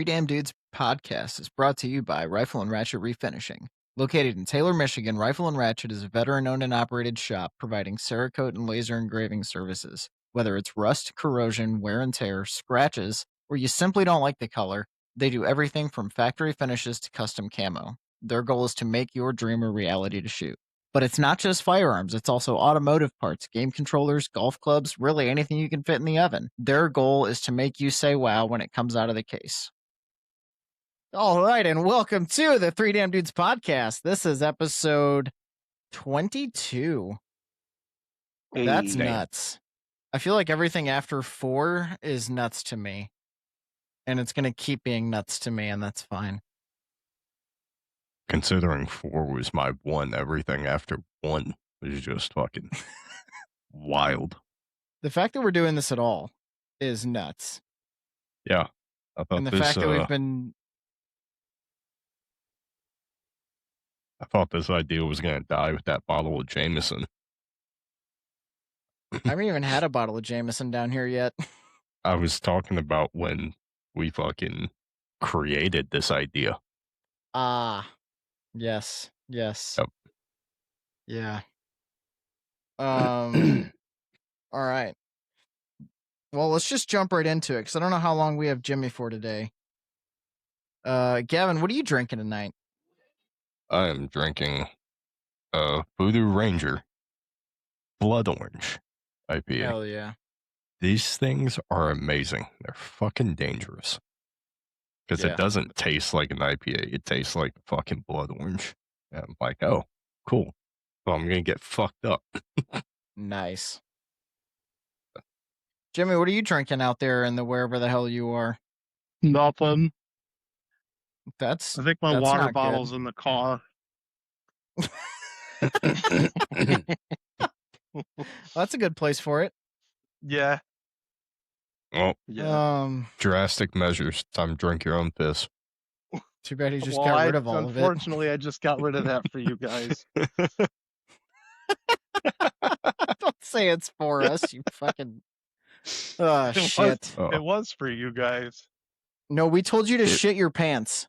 Three Damn Dudes podcast is brought to you by Rifle and Ratchet Refinishing. Located in Taylor, Michigan, Rifle and Ratchet is a veteran-owned and operated shop providing Cerakote and laser engraving services. Whether it's rust, corrosion, wear and tear, scratches, or you simply don't like the color, they do everything from factory finishes to custom camo. Their goal is to make your dream a reality to shoot. But it's not just firearms, it's also automotive parts, game controllers, golf clubs, really anything you can fit in the oven. Their goal is to make you say wow when it comes out of the case. All right, and welcome to the Three Damn Dudes podcast. This is episode 22. That's nuts. I feel like everything after 4 is nuts to me. And it's going to keep being nuts to me, and that's fine. Considering 4 was my 1, everything after 1 was just fucking wild. The fact that we're doing this at all is nuts. Yeah. I thought and the fact that we've been... I thought this idea was going to die with that bottle of Jameson. I haven't even had a bottle of Jameson down here yet. I was talking about when we fucking created this idea. Yes. Yep. Yeah. All right. Well, let's just jump right into it, because I don't know how long we have Jimmy for today. Gavin, what are you drinking tonight? I am drinking Voodoo Ranger Blood Orange IPA. Hell yeah. These things are amazing. They're fucking dangerous. Because it doesn't taste like an IPA. It tastes like fucking blood orange. And I'm like, oh, cool. So I'm going to get fucked up. Nice. Jimmy, what are you drinking out there in the wherever the hell you are? Nothing. I think my water bottle's in the car. That's a good place for it. Yeah. Well, yeah. Drastic measures. Time to drink your own piss. Too bad you just got rid of all of it. Unfortunately, I just got rid of that for you guys. Don't say it's for us, you fucking... Oh, shit. It was for you guys. No, we told you to shit your pants.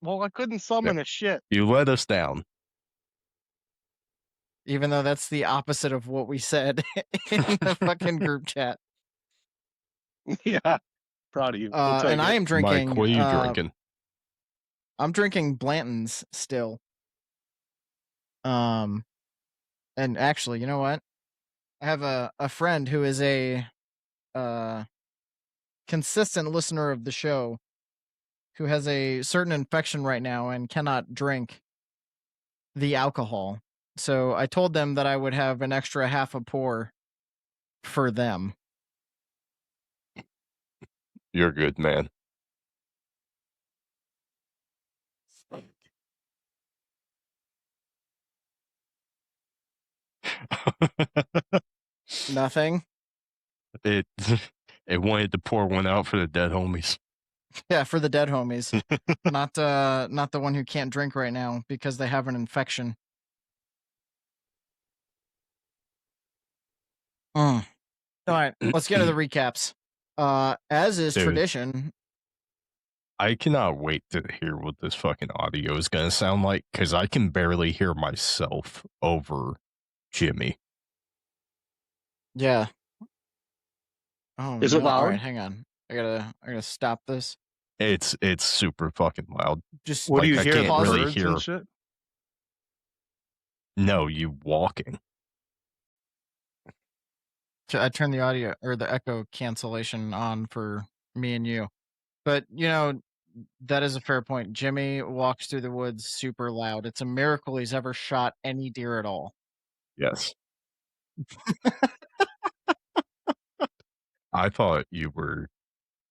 Well, I couldn't summon a shit. You let us down. Even though that's the opposite of what we said in the fucking group chat. Yeah. Proud of you. And I am drinking... Mike, what are you drinking? I'm drinking Blanton's still. And actually, you know what? I have a friend who is a consistent listener of the show who has a certain infection right now and cannot drink the alcohol. So I told them that I would have an extra half a pour for them. You're good, man. Nothing. It wanted to pour one out for the dead homies. Yeah, for the dead homies. not the one who can't drink right now because they have an infection. All right, let's get to the recaps. As is tradition. I cannot wait to hear what this fucking audio is going to sound like, because I can barely hear myself over Jimmy. Yeah. Oh, is it loud? All right, hang on. I gotta stop this. It's super fucking loud. Just what do you I hear? Can't really hear. And shit? No, you walking. I turned the audio or the echo cancellation on for me and you. But, you know, that is a fair point. Jimmy walks through the woods super loud. It's a miracle he's ever shot any deer at all. Yes. I thought you were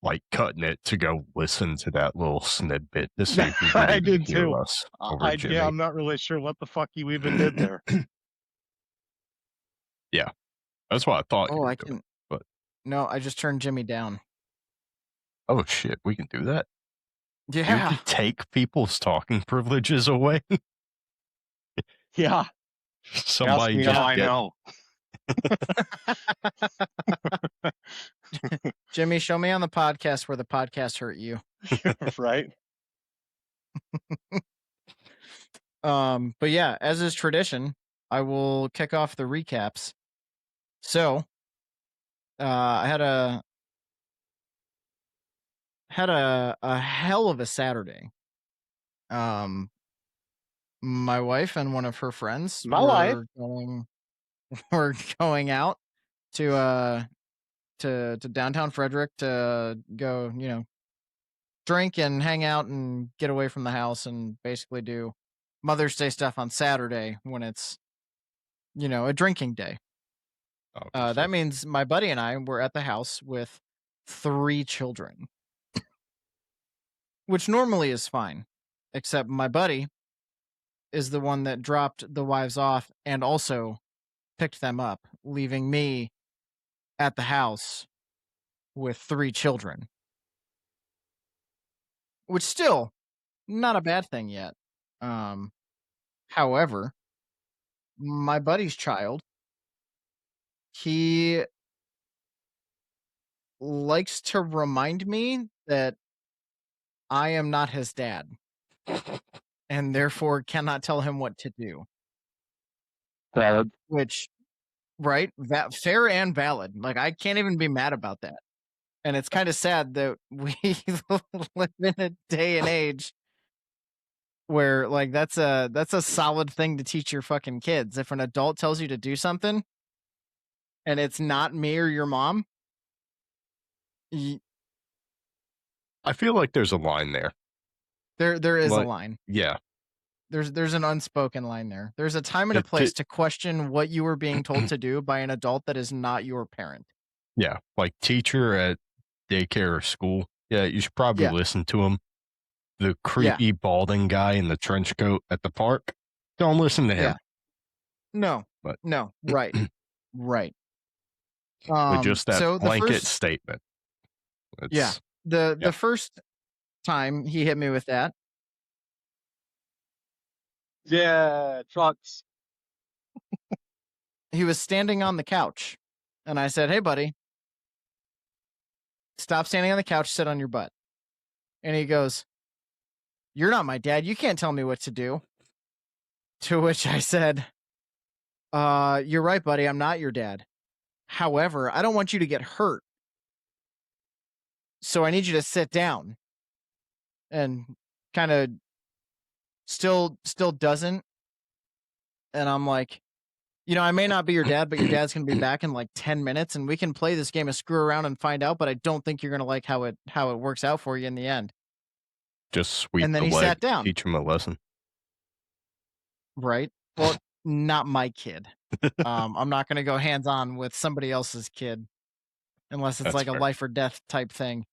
like cutting it to go listen to that little snippet to see if you could I did hear too. us over Jimmy. Yeah, I'm not really sure what the fuck you even did there. Yeah. That's what I thought. Oh, I can. But no, I just turned Jimmy down. Oh shit, we can do that. Yeah, you can take people's talking privileges away. Yeah, somebody just I know. Jimmy, show me on the podcast where the podcast hurt you. Right. But yeah, as is tradition, I will kick off the recaps. So, I had a hell of a Saturday. My wife and one of her friends My wife. were going out to downtown Frederick to go, drink and hang out and get away from the house and basically do Mother's Day stuff on Saturday when it's, a drinking day. That means my buddy and I were at the house with 3 children, which normally is fine, except my buddy is the one that dropped the wives off and also picked them up, leaving me at the house with 3 children. Which still not a bad thing yet. However, my buddy's child, he likes to remind me that I am not his dad and therefore cannot tell him what to do. Valid. Which, right? Fair and valid. Like, I can't even be mad about that. And it's kind of sad that we live in a day and age where, like, that's a solid thing to teach your fucking kids. If an adult tells you to do something and it's not me or your mom, I feel like there's a line there. There is a line. Yeah. There's an unspoken line there. There's a time and a place to question what you were being told to do by an adult that is not your parent. Yeah, like teacher at daycare or school. Yeah, you should probably listen to him. The creepy balding guy in the trench coat at the park. Don't listen to him. No, but no, right, right. With just that blanket statement. The first time he hit me with that. Yeah, trucks. He was standing on the couch, and I said, "Hey, buddy, stop standing on the couch. Sit on your butt." And he goes, "You're not my dad. You can't tell me what to do." To which I said, "You're right, buddy. I'm not your dad. However, I don't want you to get hurt. So I need you to sit down." And kind of still doesn't. And I'm like, I may not be your dad, but your dad's going to be back in like 10 minutes and we can play this game of screw around and find out, but I don't think you're going to like how it works out for you in the end. Just sweep and then he sat down. Teach him a lesson. Right. Well, not my kid. I'm not going to go hands-on with somebody else's kid unless it's like a life or death type thing.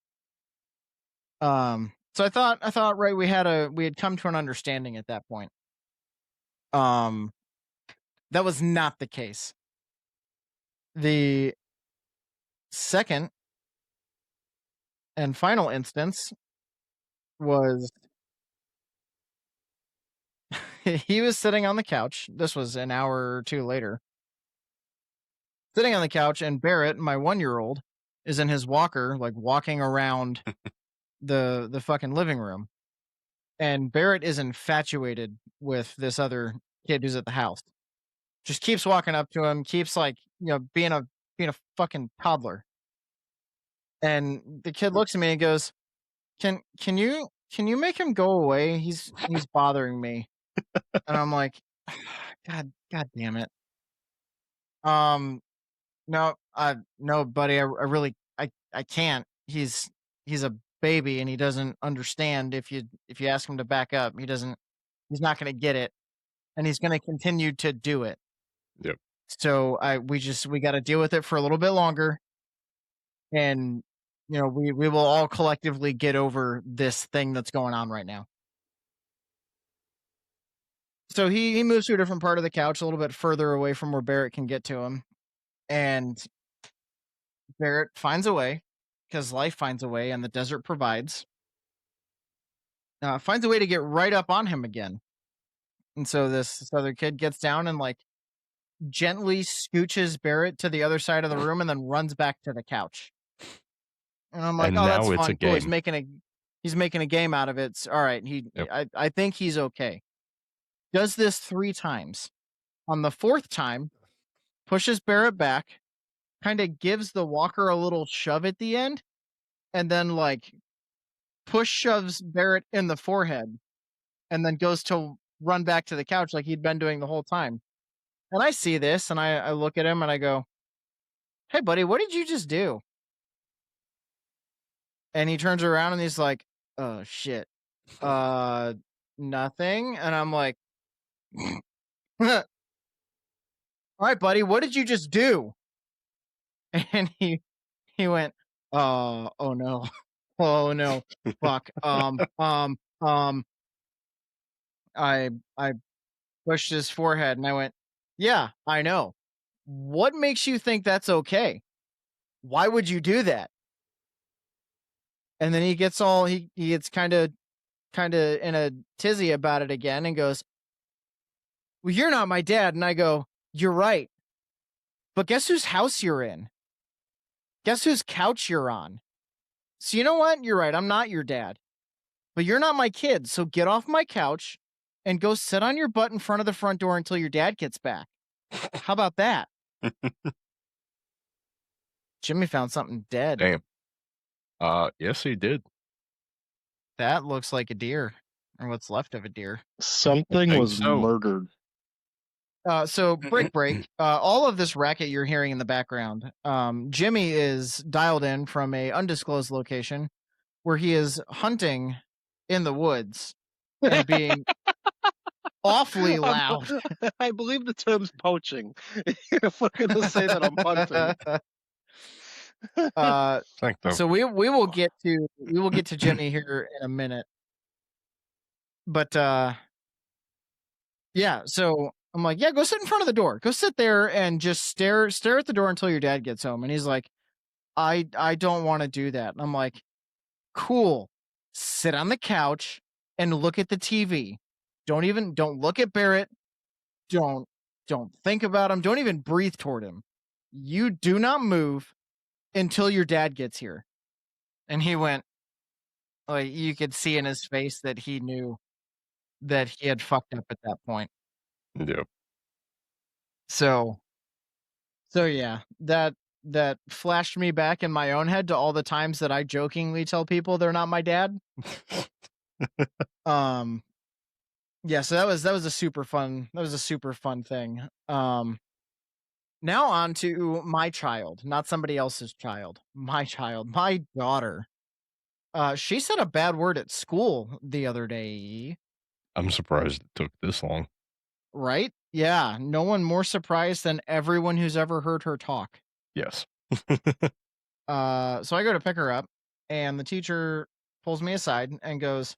So I thought, right, we had come to an understanding at that point. That was not the case. The second and final instance was he was sitting on the couch. This was an hour or two later. Sitting on the couch, and Barrett, my 1-year-old, is in his walker, like walking around the fucking living room. And Barrett is infatuated with this other kid who's at the house. Just keeps walking up to him, keeps like, being a fucking toddler. And the kid looks at me and goes, Can you make him go away? He's bothering me." And I'm like, God damn it. No, buddy, I really I can't. He's a baby and he doesn't understand if you ask him to back up. He's not going to get it, and he's going to continue to do it. Yep. So we got to deal with it for a little bit longer, and we will all collectively get over this thing that's going on right now. So he moves to a different part of the couch, a little bit further away from where Barrett can get to him, and Barrett finds a way, because life finds a way and the desert provides. Finds a way to get right up on him again. And so this other kid gets down and like gently scooches Barrett to the other side of the room and then runs back to the couch. And I'm like, And oh, that's now it's a fun. Cool. game. He's making a game out of it. It's, all right. Yep. I think he's okay. Does this 3 times. On the 4th time, pushes Barrett back, kind of gives the walker a little shove at the end, and then like push shoves Barrett in the forehead, and then goes to run back to the couch like he'd been doing the whole time. And I see this, and I look at him and I go, "Hey, buddy, what did you just do?" And he turns around and he's like, "Oh shit, nothing." And I'm like, "All right, buddy, what did you just do?" And he went, oh no, oh no, fuck, I pushed his forehead and I went, yeah, I know. What makes you think that's okay? Why would you do that? And then he gets kind of in a tizzy about it again and goes, well, you're not my dad. And I go, you're right. But guess whose house you're in? Guess whose couch you're on? So you know what? You're right. I'm not your dad. But you're not my kid. So get off my couch and go sit on your butt in front of the front door until your dad gets back. How about that? Jimmy found something dead. Damn. Yes, he did. That looks like a deer, or what's left of a deer. Something was murdered. So break. All of this racket you're hearing in the background, Jimmy is dialed in from a undisclosed location where he is hunting in the woods and being awfully loud. I believe the term's poaching. If we're gonna say that I'm hunting. So we will get to Jimmy here in a minute. But yeah, so I'm like, yeah, go sit in front of the door. Go sit there and just stare at the door until your dad gets home. And he's like, I don't want to do that. And I'm like, cool. Sit on the couch and look at the TV. Don't look at Barrett. Don't think about him. Don't even breathe toward him. You do not move until your dad gets here. And he went, like, you could see in his face that he knew that he had fucked up at that point. Yeah. So yeah, that flashed me back in my own head to all the times that I jokingly tell people they're not my dad. Yeah, so that was a super fun thing. Now on to my child, not somebody else's child. My child, my daughter. She said a bad word at school the other day. I'm surprised it took this long. Right? Yeah, no one more surprised than everyone who's ever heard her talk. Yes. So I go to pick her up, and the teacher pulls me aside and goes,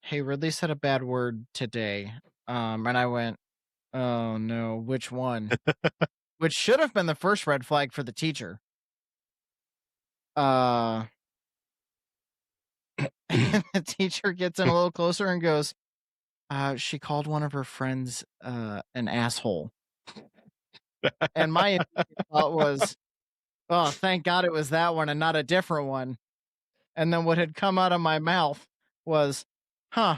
"Hey, Ridley said a bad word today." And I went, "Oh no, which one?" Which should have been the first red flag for the teacher. The teacher gets in a little closer and goes, she called one of her friends an asshole. And my thought was, oh, thank God it was that one and not a different one. And then what had come out of my mouth was, huh.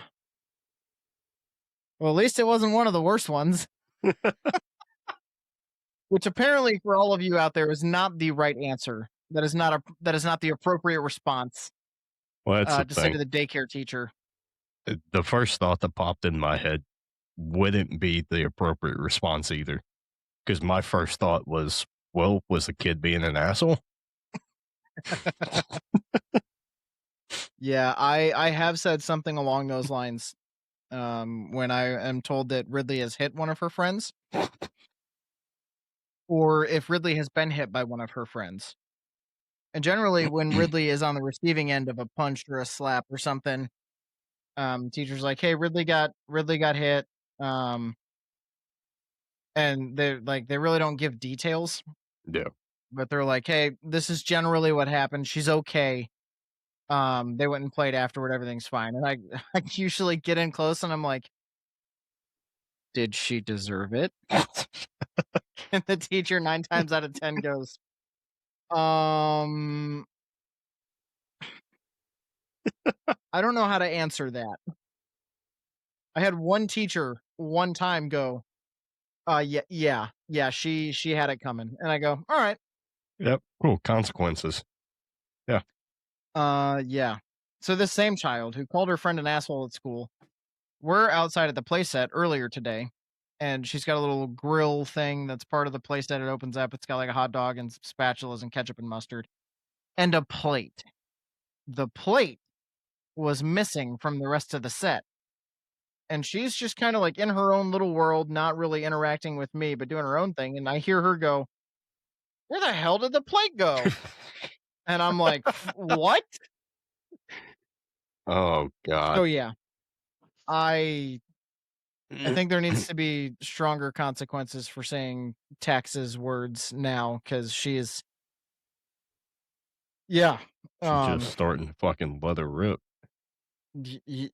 Well, at least it wasn't one of the worst ones. Which apparently for all of you out there is not the right answer. That is not the appropriate response. Well, that's to say to the daycare teacher. The first thought that popped in my head wouldn't be the appropriate response either. Because my first thought was, well, was the kid being an asshole? Yeah, I have said something along those lines when I am told that Ridley has hit one of her friends. Or if Ridley has been hit by one of her friends. And generally when Ridley is on the receiving end of a punch or a slap or something, teacher's like, hey, Ridley got hit. And they really don't give details. Yeah. But they're like, hey, this is generally what happened. She's okay. They went and played afterward, everything's fine. And I usually get in close and I'm like, did she deserve it? And the teacher 9 times out of 10 goes, I don't know how to answer that. I had one teacher one time go, yeah, she had it coming." And I go, "All right." Yep. Cool. Consequences. Yeah. So this same child who called her friend an asshole at school, we're outside at the playset earlier today, and she's got a little grill thing that's part of the playset. It opens up. It's got like a hot dog and some spatulas and ketchup and mustard and a plate. The plate was missing from the rest of the set. And she's just kind of like in her own little world, not really interacting with me, but doing her own thing. And I hear her go, "Where the hell did the plate go?" And I'm like, "What?" Oh God. So yeah, I think there needs to be stronger consequences for saying Tax's words now because she is, yeah. She's just starting to fucking let her rip.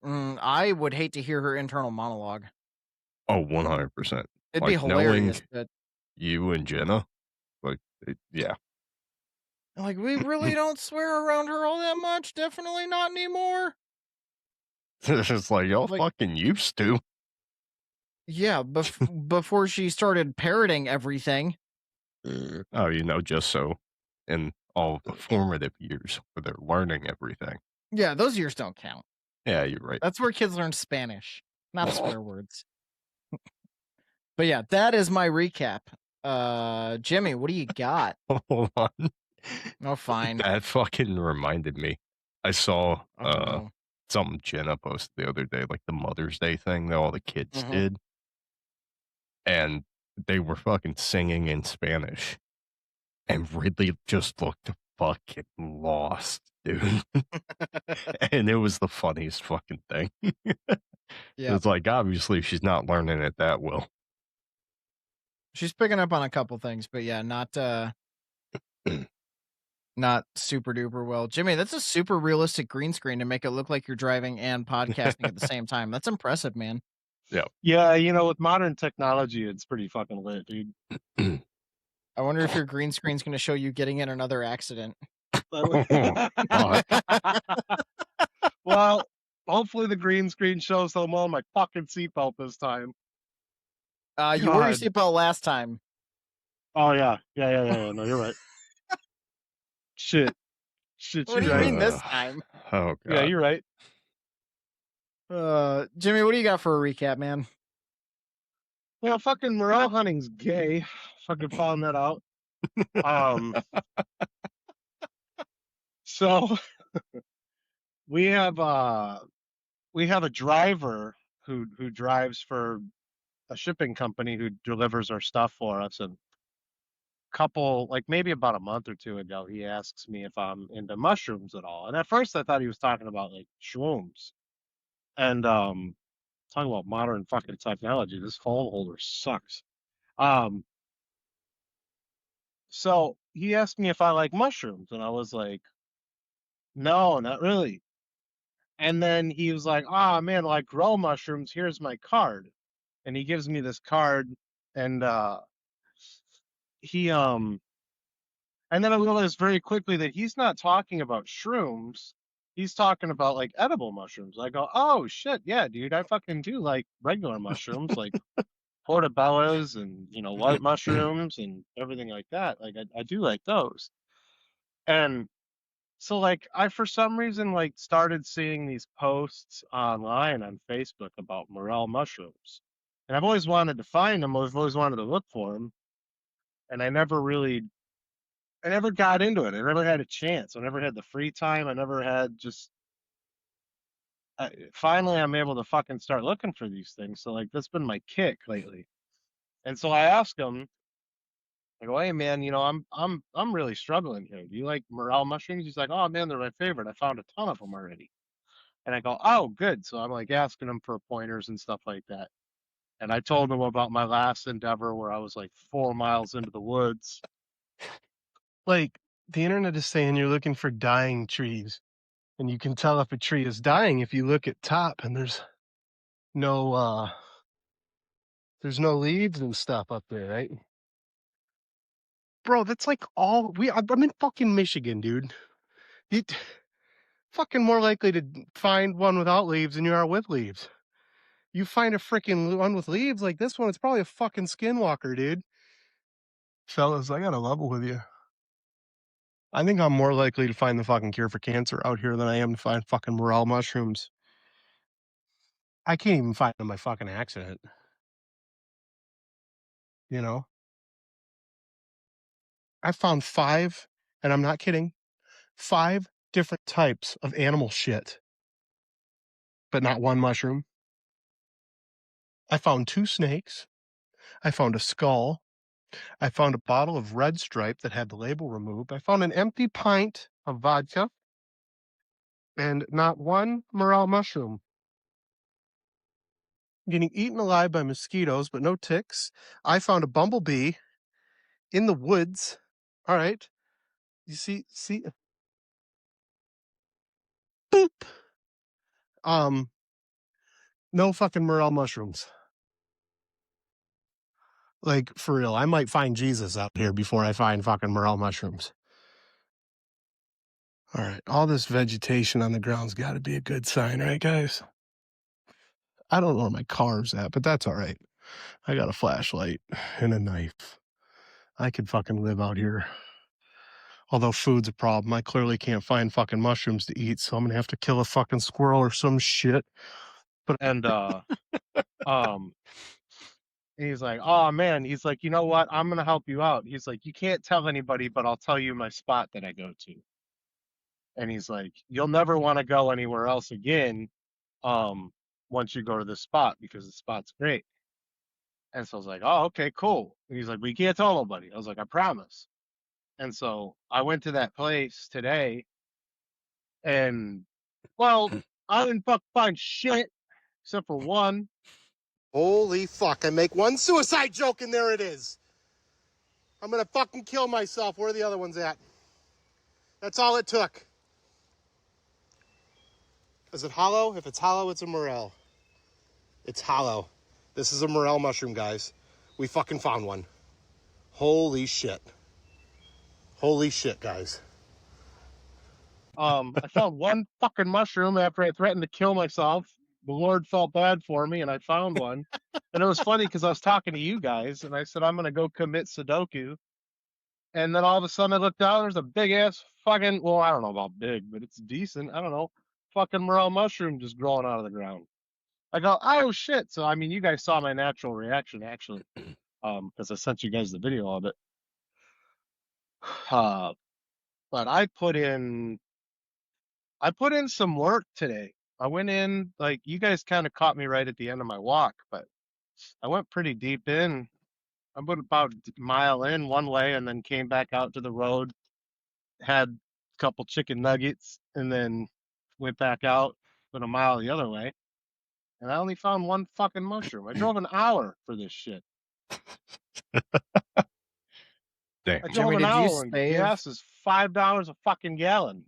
I would hate to hear her internal monologue. Oh, 100%. It'd be hilarious, knowing but you and Jenna, yeah. like we really don't swear around her all that much. Definitely not anymore. It's like y'all Like- fucking used to. Yeah, before she started parroting everything. Oh, just so in all the formative years where they're learning everything. Yeah, those years don't count. Yeah, you're right. That's where kids learn Spanish, not swear words. But yeah, that is my recap. Jimmy, what do you got? Hold on. Oh, fine. That fucking reminded me. I saw Oh, no. something Jenna posted the other day, like the Mother's Day thing that all the kids Mhm. did. And they were fucking singing in Spanish. And Ridley just looked fucking lost, dude. And it was the funniest fucking thing. Yeah, It's like, obviously, she's not learning it that well. she's picking up on a couple things, but yeah, not super duper well. Jimmy, that's a super realistic green screen to make it look like you're driving and podcasting at the same time. That's impressive, man. Yeah, with modern technology, it's pretty fucking lit, dude. I wonder if your green screen's going to show you getting in another accident. Well, hopefully the green screen shows I'm on my fucking seatbelt this time. You wore your God. seatbelt last time. Oh yeah. No, you're right. Shit. What do you're you right. mean this time? Oh, God. Yeah, you're right. Jimmy, what do you got for a recap, man? Well, fucking morel hunting's gay. Fucking found that out. So we have a driver who drives for a shipping company who delivers our stuff for us, and maybe about a month or two ago, he asks me if I'm into mushrooms at all. And at first I thought he was talking about like shrooms. And talking about modern fucking technology, this phone holder sucks. So he asked me if I like mushrooms, and I was like, no, not really. And then he was like, "Ah, man, I grow mushrooms. Here's my card." And he gives me this card, and he and then I realized very quickly that he's not talking about shrooms. He's talking about like edible mushrooms. I go, "Oh shit, yeah, dude, I fucking do like regular mushrooms, like portobellos and white mushrooms and everything like that. Like I do like those." And so like I for some reason like started seeing these posts online on Facebook about morel mushrooms. And I've always wanted to find them, I've always wanted to look for them, and I never got into it. I never had a chance. I never had the free time. I never had finally I'm able to fucking start looking for these things. So like that's been my kick lately. And so I asked him, I go, "Hey man, I'm really struggling here. Do you like morel mushrooms?" He's like, "Oh man, they're my favorite. I found a ton of them already." And I go, "Oh, good." So I'm like asking him for pointers and stuff like that. And I told him about my last endeavor where I was like 4 miles into the woods. Like, the internet is saying you're looking for dying trees, and you can tell if a tree is dying if you look at top and there's no leaves and stuff up there, right? Bro, that's like I'm in fucking Michigan, dude. fucking more likely to find one without leaves than you are with leaves. You find a freaking one with leaves like this one, it's probably a fucking skinwalker, dude. Fellas, I got a level with you. I think I'm more likely to find the fucking cure for cancer out here than I am to find fucking morel mushrooms. I can't even find them by fucking accident. You know? I found 5, and I'm not kidding, 5 different types of animal shit, but not one mushroom. I found 2 snakes. I found a skull. I found a bottle of Red Stripe that had the label removed. I found an empty pint of vodka and not one morel mushroom. Getting eaten alive by mosquitoes, but no ticks. I found a bumblebee in the woods. All right. You see, boop. No fucking morel mushrooms. Like, for real, I might find Jesus out here before I find fucking morel mushrooms. All right, all this vegetation on the ground's got to be a good sign, right, guys? I don't know where my car's at, but that's all right. I got a flashlight and a knife. I could fucking live out here. Although food's a problem, I clearly can't find fucking mushrooms to eat, so I'm gonna have to kill a fucking squirrel or some shit. And he's like, oh man, he's like, you know what? I'm gonna help you out. He's like, you can't tell anybody, but I'll tell you my spot that I go to. And he's like, you'll never want to go anywhere else again, once you go to this spot because the spot's great. And so I was like, oh, okay, cool. And he's like, we can't tell nobody. I was like, I promise. And so I went to that place today, and well, I didn't find shit except for one. Holy fuck, I make one suicide joke and there it is. I'm gonna fucking kill myself. Where are the other ones at? That's all it took. Is it hollow? If it's hollow, it's a morel. It's hollow. This is a morel mushroom, guys. We fucking found one. Holy shit. Holy shit, guys. I found one fucking mushroom after I threatened to kill myself. The Lord felt bad for me, and I found one. And it was funny because I was talking to you guys, and I said, I'm going to go commit Sudoku. And then all of a sudden I looked down, there's a big-ass fucking, well, I don't know about big, but it's decent. I don't know, fucking morel mushroom just growing out of the ground. I go, oh, shit. So, I mean, you guys saw my natural reaction, actually, because I sent you guys the video of it. But I put in some work today. I went in, like, you guys kind of caught me right at the end of my walk, but I went pretty deep in. I went about a mile in one way and then came back out to the road, had a couple chicken nuggets, and then went back out, went a mile the other way. And I only found one fucking mushroom. I drove an hour for this shit. Damn. I drove Jimmy, an did you hour and save? gas is $5 a fucking gallon.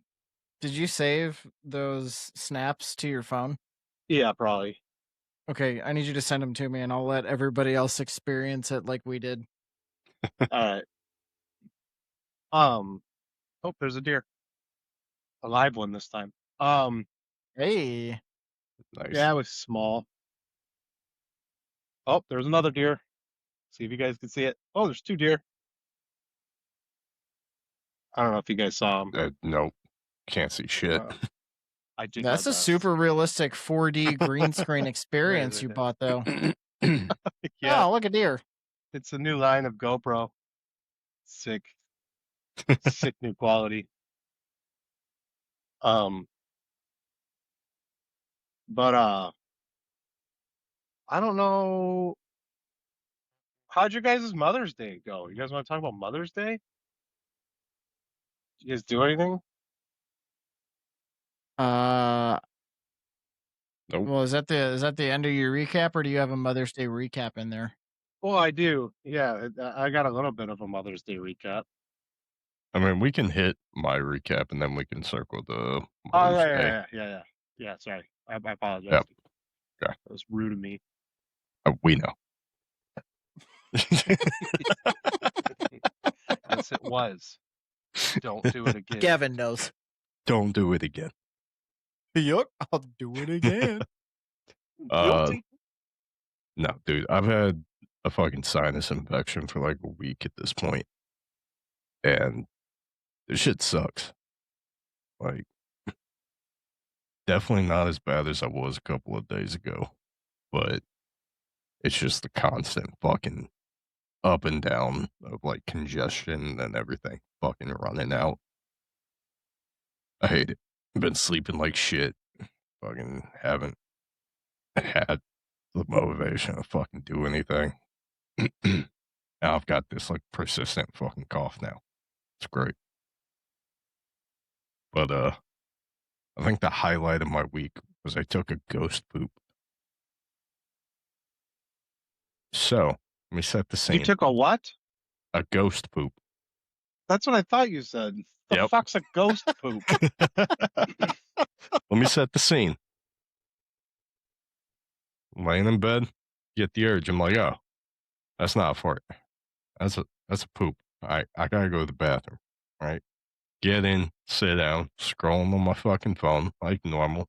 Did you save those snaps to your phone? Yeah, probably. Okay, I need you to send them to me, and I'll let everybody else experience it like we did. All right. Oh, there's a deer. A live one this time. Hey, Nice. Yeah, it was small. Oh, there's another deer. See if you guys can see it. Oh, there's 2 deer. I don't know if you guys saw them. Nope. Can't see shit. I did. that's my a best. super realistic 4D green screen experience Right you there. bought, though. Yeah, Oh, look, a deer. it's a new line of GoPro. Sick. Sick new quality. But I don't know. How'd your guys' Mother's Day go? You guys want to talk about Mother's Day? Did you guys do anything? Nope. Well, is that the end of your recap, or do you have a Mother's Day recap in there? Well, I do. Yeah, I got a little bit of a Mother's Day recap. I mean, we can hit my recap and then we can circle the Oh, Mother's Day. yeah. Sorry, I apologize. Yep. Okay. That was rude of me. We know. Yes, it was. Don't do it again. Gavin knows. Don't do it again. Yuck, I'll do it again. Guilty. No, dude, I've had a fucking sinus infection for like a week at this point, and this shit sucks. Like, definitely not as bad as I was a couple of days ago, but it's just the constant fucking up and down of like congestion and everything fucking running out. I hate it. I've been sleeping like shit. Fucking haven't had the motivation to fucking do anything. Now I've got this like persistent fucking cough now. It's great. But I think the highlight of my week was I took a ghost poop. So let me set the scene. You took a what? A ghost poop. That's what I thought you said. The Yep. fuck's a ghost poop? Let me set the scene. Laying in bed, get the urge. I'm like, oh, that's not a fart. That's a poop. I gotta go to the bathroom. Right? Get in, sit down, scrolling on my fucking phone like normal,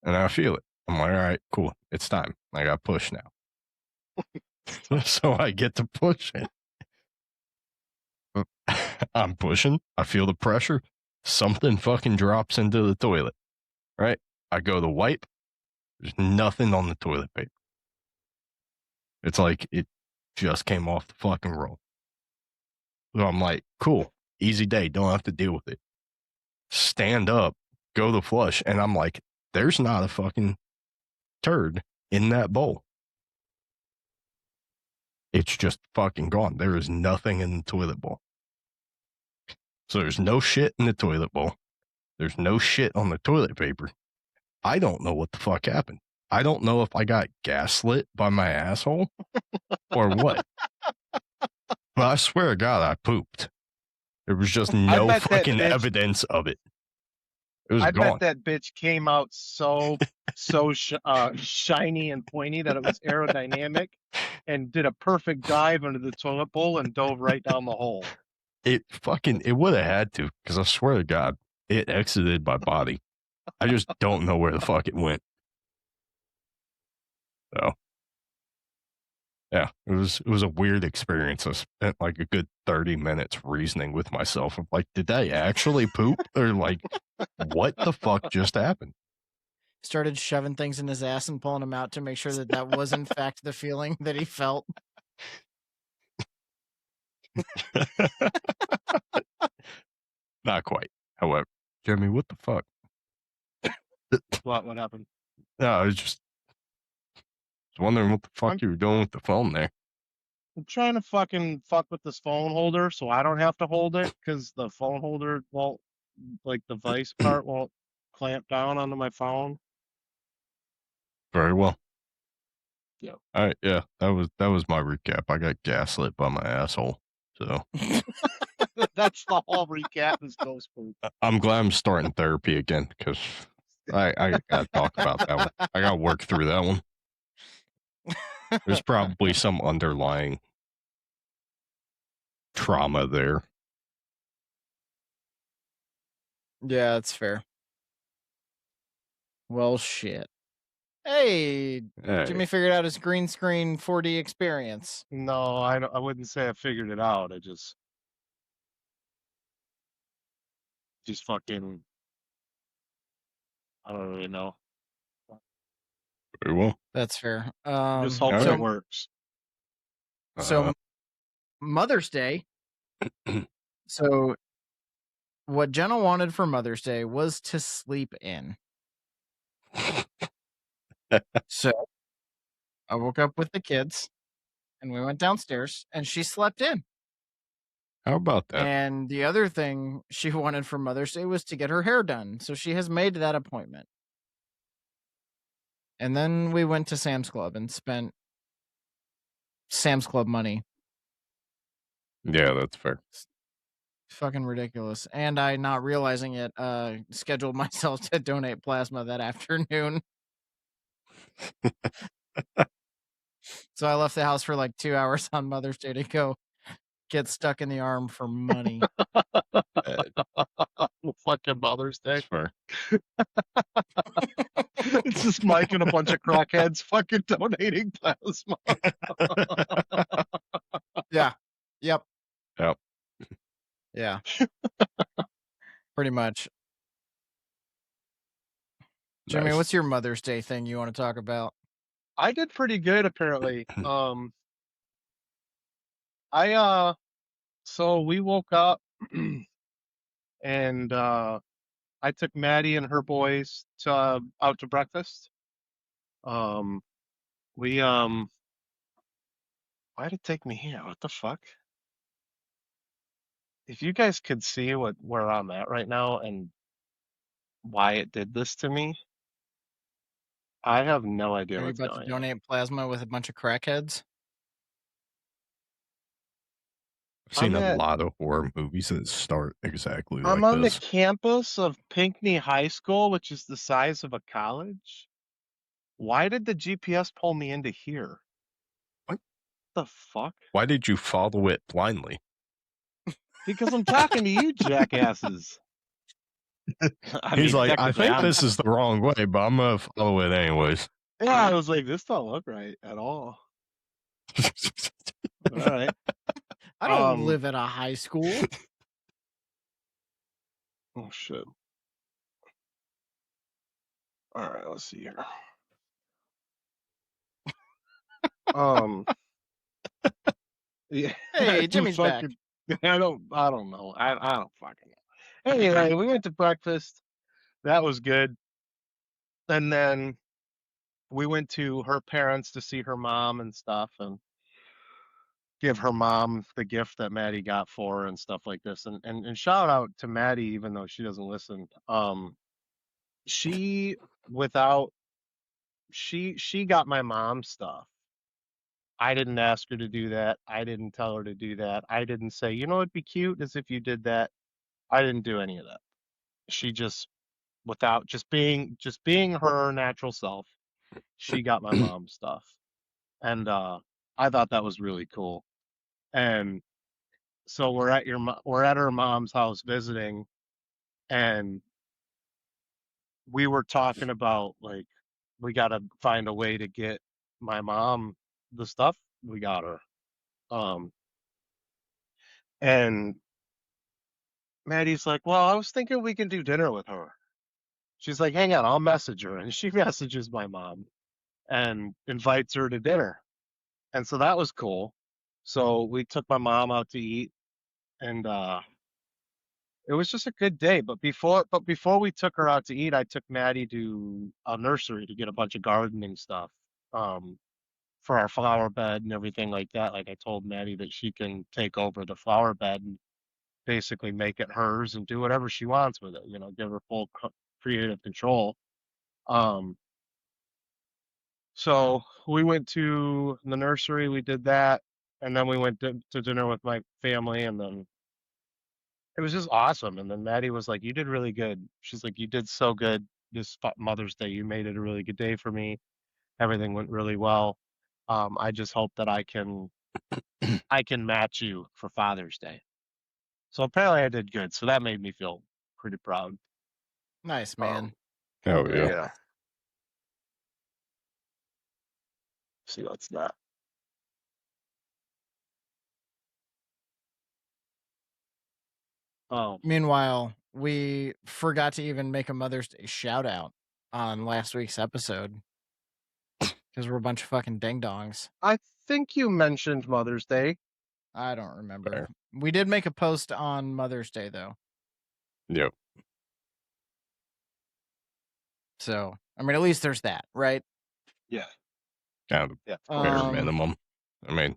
and I feel it. I'm like, all right, cool. It's time. I got push now. So I get to push it. I'm pushing. I feel the pressure. Something fucking drops into the toilet. Right? I go to wipe. There's nothing on the toilet paper. It's like it just came off the fucking roll. So I'm like, cool, easy day. Don't have to deal with it. Stand up, go to flush. And I'm like, there's not a fucking turd in that bowl. It's just fucking gone. There is nothing in the toilet bowl. So there's no shit in the toilet bowl. There's no shit on the toilet paper. I don't know what the fuck happened. I don't know if I got gaslit by my asshole or what. But I swear to God, I pooped. There was just no bet that fucking bitch- evidence of it. It was I gone. bet that bitch came out so shiny and pointy that it was aerodynamic, and did a perfect dive under the toilet bowl and dove right down the hole. It would have had to, because I swear to God, it exited my body. I just don't know where the fuck it went. So, yeah, it was a weird experience. I spent like a good 30 minutes reasoning with myself of like, did I actually poop? Or like, what the fuck just happened? Started shoving things in his ass and pulling them out to make sure that that was in fact the feeling that he felt. Not quite. However, Jeremy, what the fuck? What happened? No, I was just wondering what the fuck you were doing with the phone there. I'm trying to fucking fuck with this phone holder so I don't have to hold it, because the phone holder won't, like the vice part won't clamp down onto my phone. Very well. Yeah. All right. Yeah, that was my recap. I got gaslit by my asshole. So That's the whole recap is ghost poop. I'm glad I'm starting therapy again, because I gotta talk about that one. I gotta work through that one. There's probably some underlying trauma there. Yeah, that's fair. Well, shit. Hey, Hey, Jimmy figured out his green screen 4D experience. No, I wouldn't say I figured it out. I just fucking, I don't really know. very well. That's fair. Just hope alright. it works. So Mother's Day. So what Jenna wanted for Mother's Day was to sleep in. So I woke up with the kids and we went downstairs and she slept in. How about that? And the other thing she wanted for Mother's Day was to get her hair done. So she has made that appointment. And then we went to Sam's Club and spent Sam's Club money. Yeah, that's fair. Fucking ridiculous. And I, not realizing it, scheduled myself to donate plasma that afternoon. So I left the house for like 2 hours on Mother's Day to go get stuck in the arm for money. Fucking Mother's Day. That's fair. It's just Mike and a bunch of crackheads fucking donating plasma. Yeah. Yep. Yep. Yeah. Pretty much. Jimmy, Nice. what's your Mother's Day thing you want to talk about? I did pretty good apparently. So we woke up and I took Maddie and her boys to out to breakfast. We why'd it take me here? What the fuck? If you guys could see where I'm at right now and why it did this to me, I have no idea Are you what's about to going on. donate plasma with a bunch of crackheads? I've seen I'm a at- lot of horror movies that start exactly I'm like on this. the campus of Pinckney High School, which is the size of a college. Why did the GPS pull me into here? What the fuck? Why did you follow it blindly? Because I'm talking to you jackasses. He's like, I technically, think I'm this is the wrong way, but I'm gonna follow it anyways. Yeah, I was like, this don't look right at all. All right. I don't live at a high school. Oh shit. All right, let's see here. Yeah. Hey, Jimmy's back. I don't know. I don't fucking know. Anyway, we went to breakfast. That was good. And then we went to her parents to see her mom and stuff and give her mom the gift that Maddie got for her and stuff like this. And shout out to Maddie, even though she doesn't listen. She got my mom stuff. I didn't ask her to do that. I didn't tell her to do that. I didn't say, you know, it'd be cute as if you did that. I didn't do any of that. She just, without just being her natural self, she got my mom's stuff. And I thought that was really cool. And so we're at her mom's house visiting, and we were talking about like we got to find a way to get my mom the stuff we got her. And Maddie's like, well, I was thinking we can do dinner with her. She's like, hang on, I'll message her. And she messages my mom and invites her to dinner. And so that was cool. So we took my mom out to eat, and it was just a good day. But before we took her out to eat, I took Maddie to a nursery to get a bunch of gardening stuff for our flower bed and everything like that. Like I told Maddie that she can take over the flower bed and basically make it hers and do whatever she wants with it. You know, give her full creative control. So we went to the nursery, we did that, and then we went to dinner with my family, and then it was just awesome. And then Maddie was like, you did really good. She's like, you did so good this Mother's Day. You made it a really good day for me. Everything went really well. I just hope that I can match you for Father's Day. So apparently I did good. So that made me feel pretty proud. Nice, man. Oh yeah. Yeah. See, what's that? Oh, Meanwhile, we forgot to even make a Mother's Day shout out on last week's episode because we're a bunch of fucking ding dongs. I think you mentioned Mother's Day. I don't remember. Fair. We did make a post on Mother's Day though. Yep. So, I mean, at least there's that, right? Yeah. Kind of Yeah. bare minimum. I mean,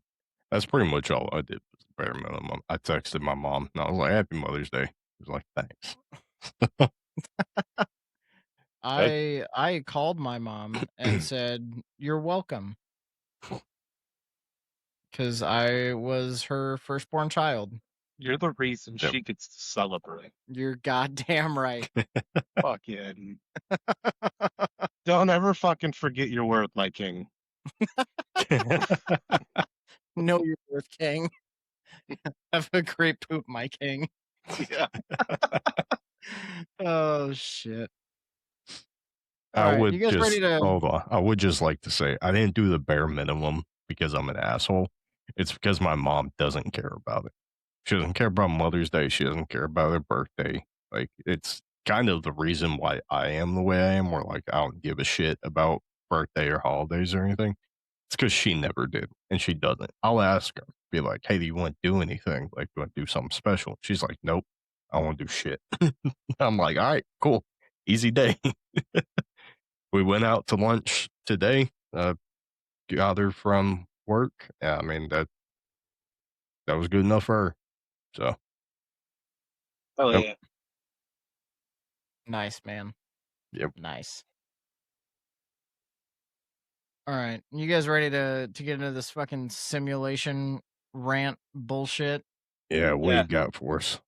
that's pretty much all I did was bare minimum. I texted my mom and I was like, Happy Mother's Day. She was like, thanks. I called my mom and said, "You're welcome," because I was her firstborn child. You're the reason Yep. she gets to celebrate. You're goddamn right. Fuck yeah, dude. Don't ever fucking forget your worth, my king. Know your worth, king. Have a great poop, my king. Yeah. Oh shit! All I right, would you guys ready just to? hold on. I would just like to say I didn't do the bare minimum because I'm an asshole. It's because my mom doesn't care about it. She doesn't care about Mother's Day. She doesn't care about her birthday. Like it's kind of the reason why I am the way I am. Where like I don't give a shit about birthday or holidays or anything. It's because she never did, and she doesn't. I'll ask her, be like, "Hey, do you want to do anything? Like, do you want to do something special?" She's like, "Nope, I don't want to do shit." I'm like, "All right, cool, easy day." We went out to lunch today. Got her from work. Yeah, I mean that was good enough for her. So, Oh yep, yeah. Nice, man. yep. Nice. All right, you guys ready to get into this fucking simulation rant bullshit? Yeah, what Yeah. you got for us?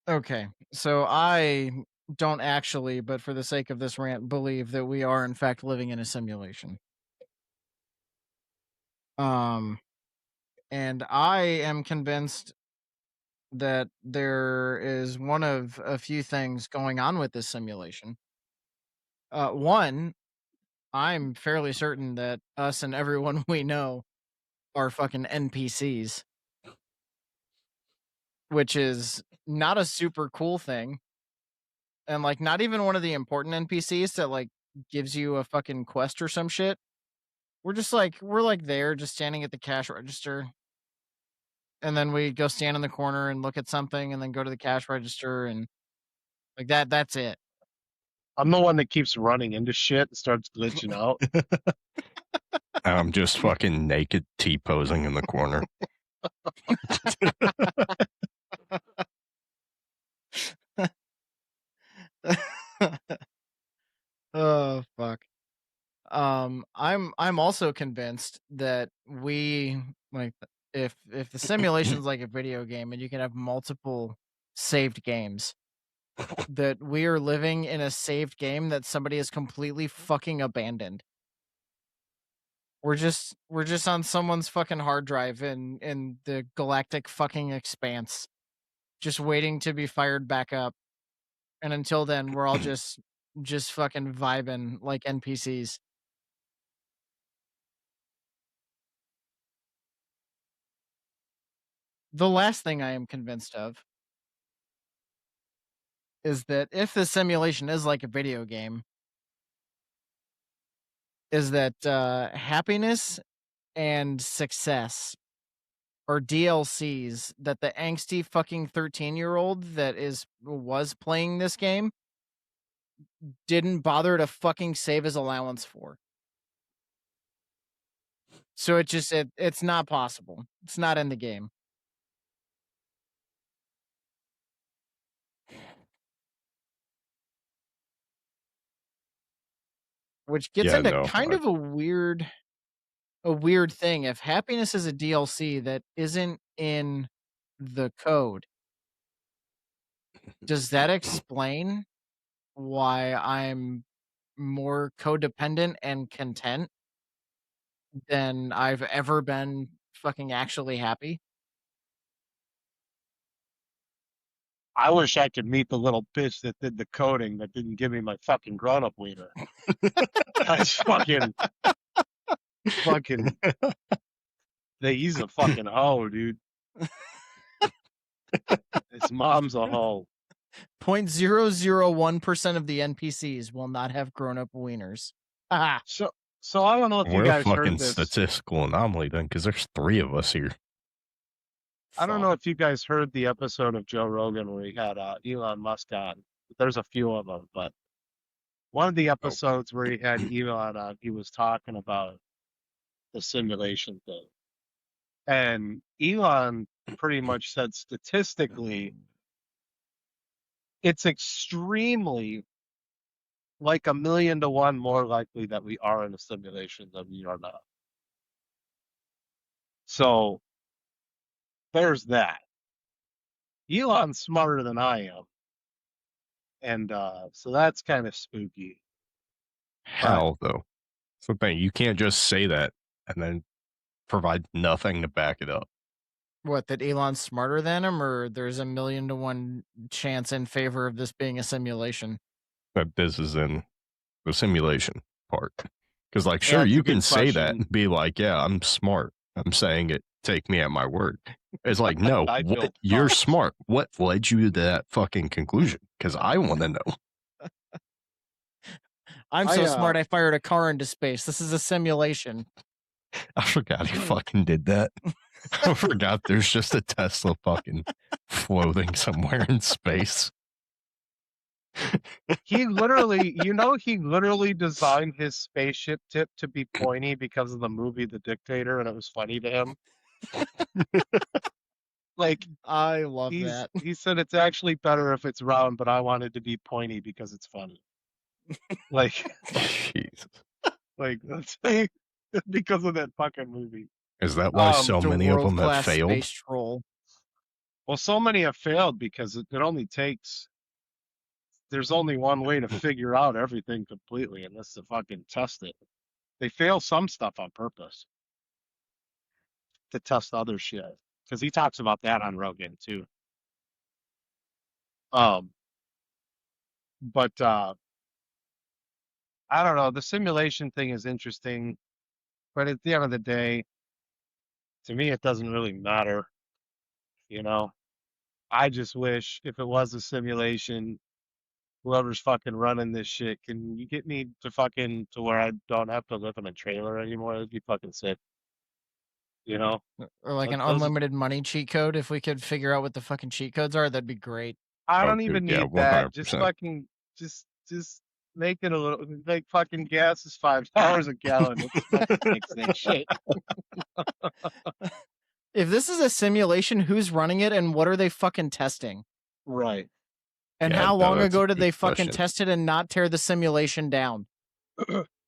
Okay, so I don't actually, but for the sake of this rant, believe that we are in fact living in a simulation. Um, and I am convinced that there is one of a few things going on with this simulation. One, I'm fairly certain that us and everyone we know are fucking NPCs, which is not a super cool thing. And like not even one of the important NPCs that like gives you a fucking quest or some shit. We're like there just standing at the cash register. And then we go stand in the corner and look at something and then go to the cash register and like that's it. I'm the one that keeps running into shit and starts glitching out. I'm just fucking naked T posing in the corner. Oh fuck. I'm also convinced that we like if the simulation's like a video game and you can have multiple saved games, that we are living in a saved game that somebody has completely fucking abandoned. We're just on someone's fucking hard drive in the galactic fucking expanse, just waiting to be fired back up. And until then, we're all just fucking vibing like NPCs. The last thing I am convinced of is that if the simulation is like a video game, is that happiness and success are DLCs that the angsty fucking 13-year-old that was playing this game didn't bother to fucking save his allowance for. So it's not possible. It's not in the game. Which gets Yeah, into no, kind of a weird thing. If happiness is a DLC that isn't in the code, does that explain why I'm more codependent and content than I've ever been fucking actually happy? I wish I could meet the little bitch that did the coding that didn't give me my fucking grown up wiener. That's fucking. He's a fucking hoe, dude. His mom's a hoe. 0.001% of the NPCs will not have grown up wieners. Ah, So I don't know if you we're a guys fucking heard this. statistical anomaly then, because there's 3 of us here. I don't know if you guys heard the episode of Joe Rogan where he had Elon Musk on. There's a few of them, but one of the episodes where he had Elon on, he was talking about the simulation thing. And Elon pretty much said statistically, it's extremely like 1,000,000 to 1 more likely that we are in a simulation than we are not. So there's that. Elon's smarter than I am. And so that's kind of spooky. How though? So thing you can't just say that and then provide nothing to back it up. What, that Elon's smarter than him, or there's a 1,000,000 to 1 chance in favor of this being a simulation? That this is in the simulation part. Because, like, sure, That's a you can good say that question. and be like, yeah, I'm smart. I'm saying it. Take me at my word. It's like, no, I feel what? You're fucked. smart. What led you to that fucking conclusion? Because I want to know. I'm so smart, I fired a car into space. This is a simulation. I forgot he fucking did that. I forgot there's just a Tesla fucking floating somewhere in space. He literally designed his spaceship tip to be pointy because of the movie The Dictator, and it was funny to him. Like, I love that. he said it's actually better if it's round, but I wanted to be pointy because it's funny. Like, Jesus. like that's because of that fucking movie. Is that why so It's a many of them have world-class failed? space troll. Well, so many have failed because it only takes. There's only one way to figure out everything completely, and that's to fucking test it. They fail some stuff on purpose to test other shit. Because he talks about that on Rogan too. But I don't know. The simulation thing is interesting, but at the end of the day, to me, it doesn't really matter. You know, I just wish if it was a simulation, whoever's fucking running this shit, can you get me to where I don't have to live in a trailer anymore? That'd be fucking sick. You know, Or like an those. unlimited money cheat code. If we could figure out what the fucking cheat codes are, that'd be great. I Oh, don't dude, even yeah, need that. Just 100%. fucking, just make it a little. Like fucking gas is $5 a gallon. Let's fucking fix that shit. If this is a simulation, who's running it and what are they fucking testing? Right. And Yeah, how no, long that's a ago did good they fucking question. test it and not tear the simulation down?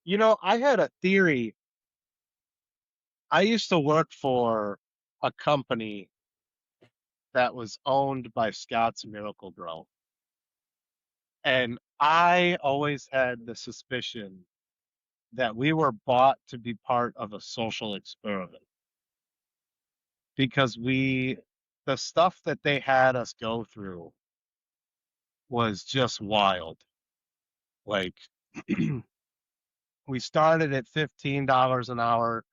You know, I had a theory. I used to work for a company that was owned by Scott's Miracle-Gro. And I always had the suspicion that we were bought to be part of a social experiment. Because the stuff that they had us go through was just wild. Like, we started at $15 an hour.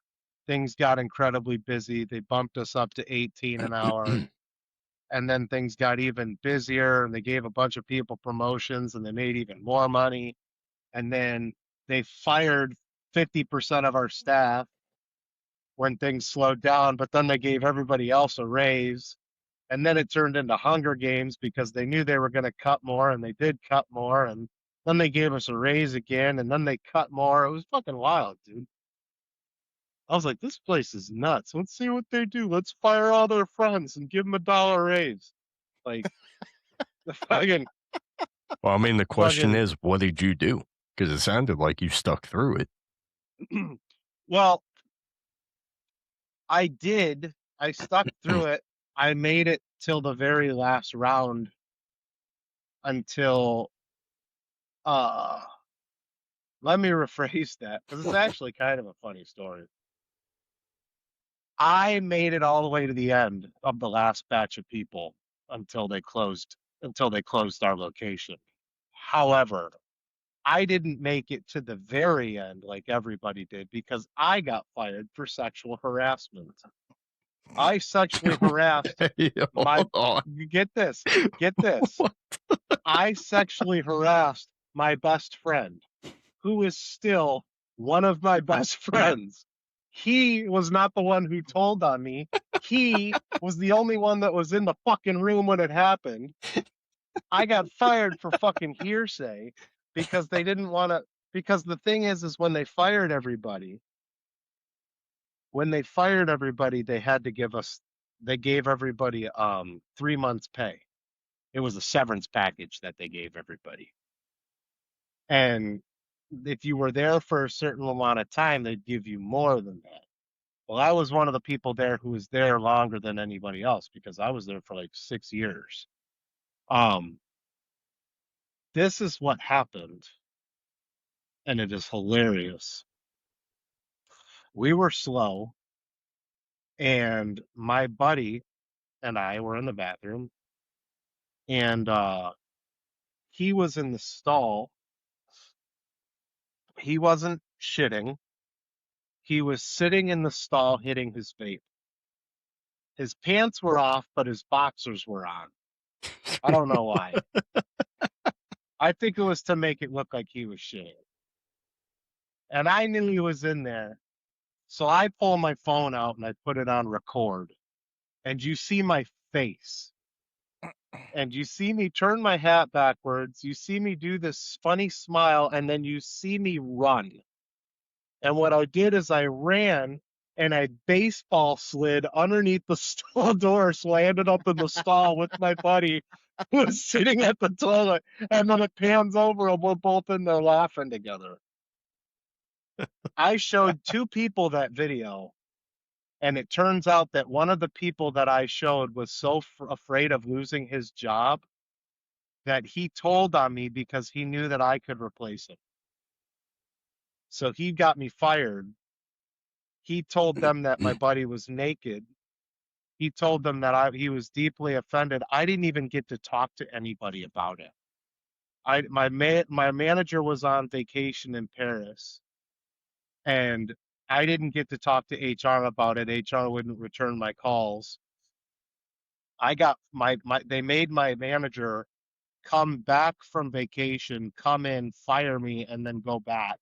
Things got incredibly busy. They bumped us up to 18 an hour. And then things got even busier, and they gave a bunch of people promotions, and they made even more money. And then they fired 50% of our staff when things slowed down, but then they gave everybody else a raise. And then it turned into Hunger Games because they knew they were going to cut more, and they did cut more. And then they gave us a raise again, and then they cut more. It was fucking wild, dude. I was like, this place is nuts. Let's see what they do. Let's fire all their friends and give them $1 raise. Like, the fucking. Well, I mean, the question fucking, is, what did you do? Because it sounded like you stuck through it. well, I did. I stuck through it. I made it till the very last round until let me rephrase that because it's actually kind of a funny story. I made it all the way to the end of the last batch of people until they closed our location. However, I didn't make it to the very end like everybody did because I got fired for sexual harassment. I sexually harassed my get this. I sexually harassed my best friend, who is still one of my best friends. He was not the one who told on me. He was the only one that was in the fucking room when it happened. I got fired for fucking hearsay because they didn't want to. Because the thing is when they fired everybody, they had to give us. They gave everybody 3 months pay. It was a severance package that they gave everybody. And if you were there for a certain amount of time, they'd give you more than that. Well, I was one of the people there who was there longer than anybody else because I was there for like 6 years. This is what happened, and it is hilarious. We were slow, and my buddy and I were in the bathroom, and he was in the stall. He wasn't shitting. He was sitting in the stall hitting his vape. His pants were off, but his boxers were on. I don't know why. I think it was to make it look like he was shitting. And I knew he was in there. So I pull my phone out and I put it on record. And you see my face. And you see me turn my hat backwards. You see me do this funny smile. And then you see me run. And what I did is I ran and I baseball slid underneath the stall door. So I ended up in the stall with my buddy who was sitting at the toilet. And then it pans over and we're both in there laughing together. I showed 2 people that video. And it turns out that one of the people that I showed was so afraid of losing his job that he told on me because he knew that I could replace him. So he got me fired. He told them that my buddy was naked. He told them that he was deeply offended. I didn't even get to talk to anybody about it. My manager was on vacation in Paris, and I didn't get to talk to HR about it. HR wouldn't return my calls. I got they made my manager come back from vacation, come in, fire me, and then go back.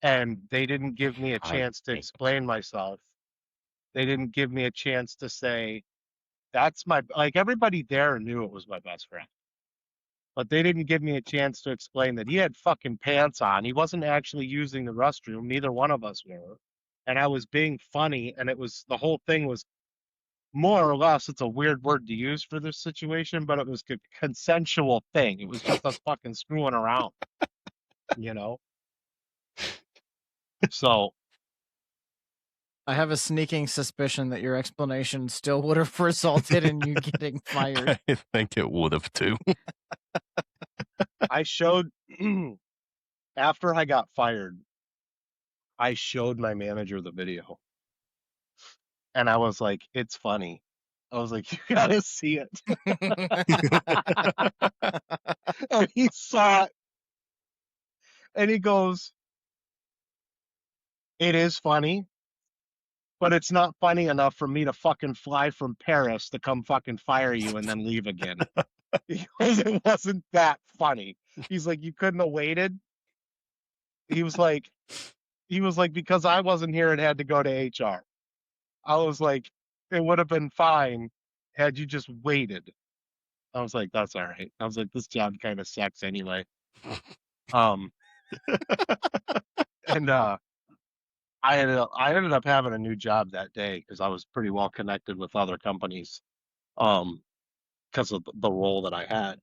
And they didn't give me a chance to explain myself. They didn't give me a chance to say, that's like everybody there knew it was my best friend. But they didn't give me a chance to explain that he had fucking pants on. He wasn't actually using the restroom. Neither one of us were. And I was being funny. And the whole thing was more or less, it's a weird word to use for this situation, but it was a consensual thing. It was just us fucking screwing around, you know? So. I have a sneaking suspicion that your explanation still would have resulted in you getting fired. I think it would have too. I showed, after I got fired, I showed my manager the video. And I was like, it's funny. I was like, you gotta see it. And he saw it. And he goes, it is funny, but it's not funny enough for me to fucking fly from Paris to come fucking fire you and then leave again. It wasn't that funny. He's like, you couldn't have waited. He was like, because I wasn't here and had to go to HR. I was like, it would have been fine had you just waited. I was like, that's all right. I was like, this job kind of sucks anyway. And I ended up having a new job that day because I was pretty well connected with other companies because of the role that I had.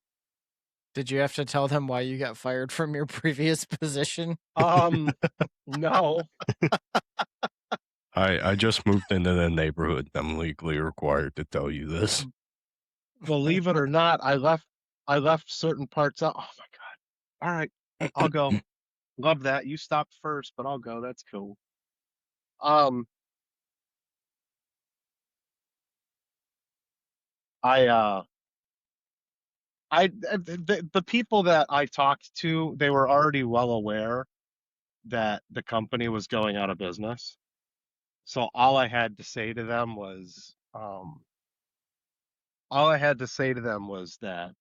Did you have to tell them why you got fired from your previous position? No. I just moved into the neighborhood. I'm legally required to tell you this. Believe it or not, I left certain parts out. Oh my God. All right, I'll go. Love that. You stopped first, but I'll go. That's cool. The people that I talked to, they were already well aware that the company was going out of business. So all I had to say to them was that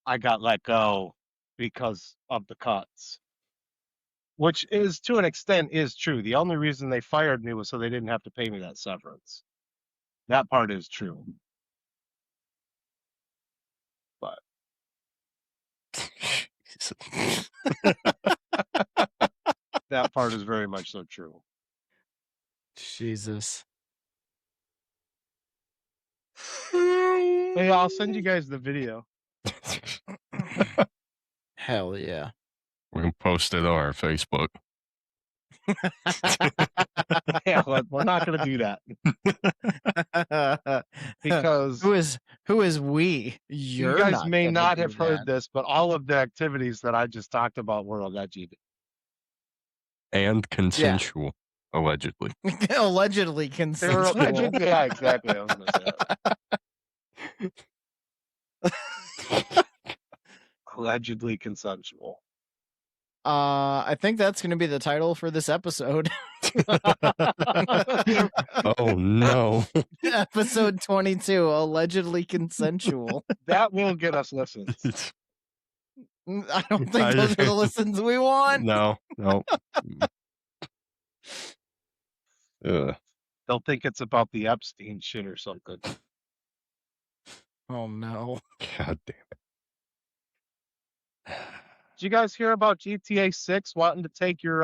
I got let go because of the cuts, which is to an extent is true. The only reason they fired me was so they didn't have to pay me that severance. That part is true. But that part is very much so true. Jesus. Hey, I'll send you guys the video. Hell yeah. We can post it on our Facebook. Yeah, we're not going to do that because who is we? You guys may not have heard this, but all of the activities that I just talked about were alleged and consensual. Allegedly. Allegedly They were consensual. allegedly, yeah, exactly. I was gonna say that. Allegedly consensual. I think that's going to be the title for this episode. Oh no. Episode 22, allegedly consensual. That will get us listens. I don't think those are the listens we want. No. They'll think it's about the Epstein shit or something. Oh no. God damn it. Did you guys hear about GTA 6 wanting to take your